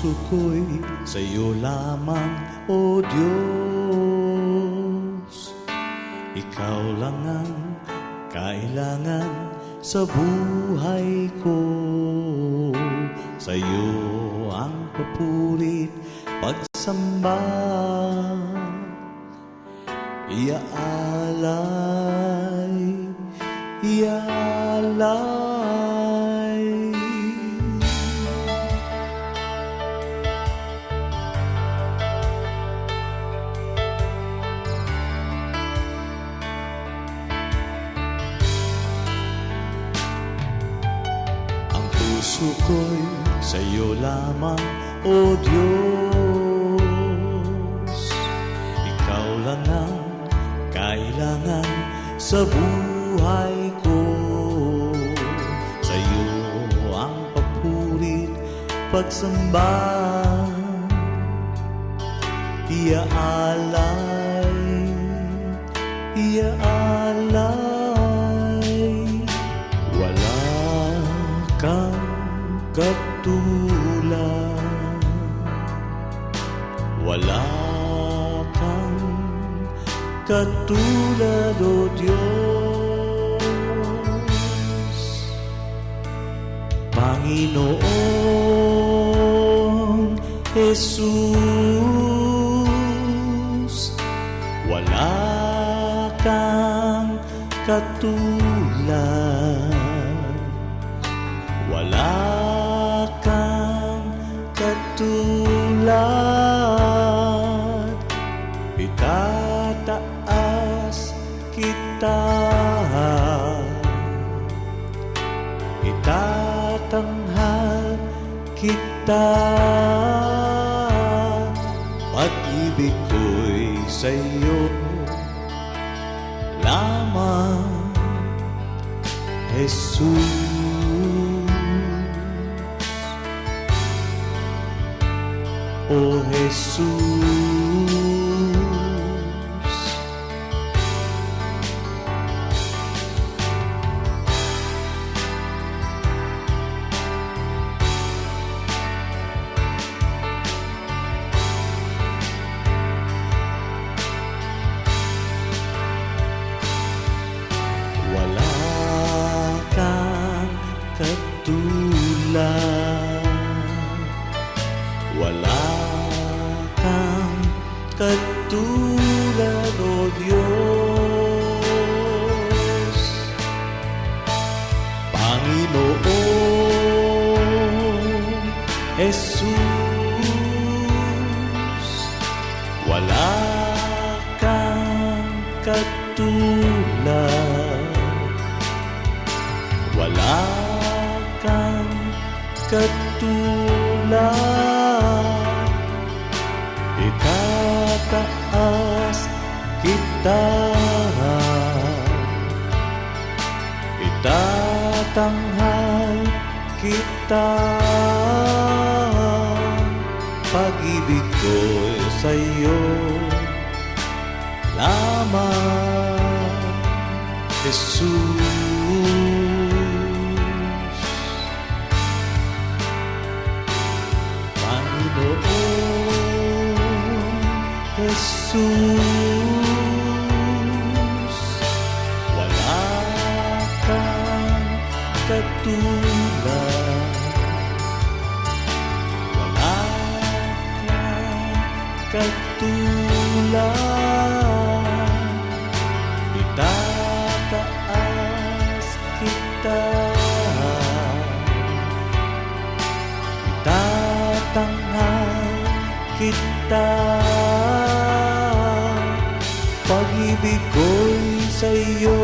puso ko'y sa'yo lamang, O Diyos. Ikaw lang ang kailangan sa buhay ko. Sa'yo ang papurit, pagsamba, iaalay, iaalay. Ang puso ko'y sa'yo lamang, O Diyos. Ikaw lang ang kailangan sa buhay ko. Sa'yo ang papurit, pagsamba, iaalay, iaalay. Wala kang katulad, wala kang katulad, O Diyos. Panginoong Jesus, wala kang katulad, wala kang katulad. Itataas kita, itatanghal kita. Pag-ibig ko'y sa'yo lamang, Jesus. O Jesus. Wala kang katulad, wala kang katulad, O Diyos. Panginoong Jesus, wala kang katulad, wala kang katulad. Itataas kita, itatanghal kita. Pag-ibig ko sa'yo lamang, Jesus. Panginoong Jesus, wala kang katulad, wala kang katulad. Itataas kita, itatanghal kita. Pag-ibig ko'y sa'yo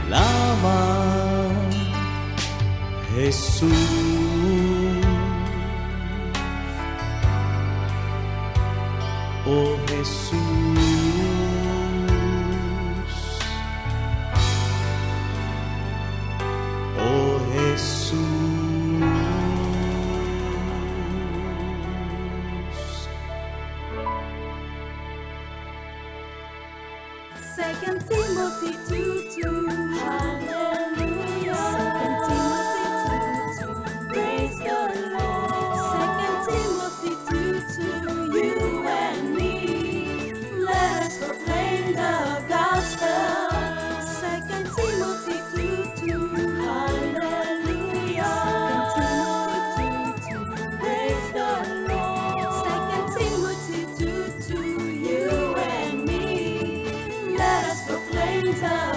lamang, Jesus. O Jesus, O Jesus. Second Timothy 2:2. Hallelujah. Second Timothy 2:2. Praise the Lord. time.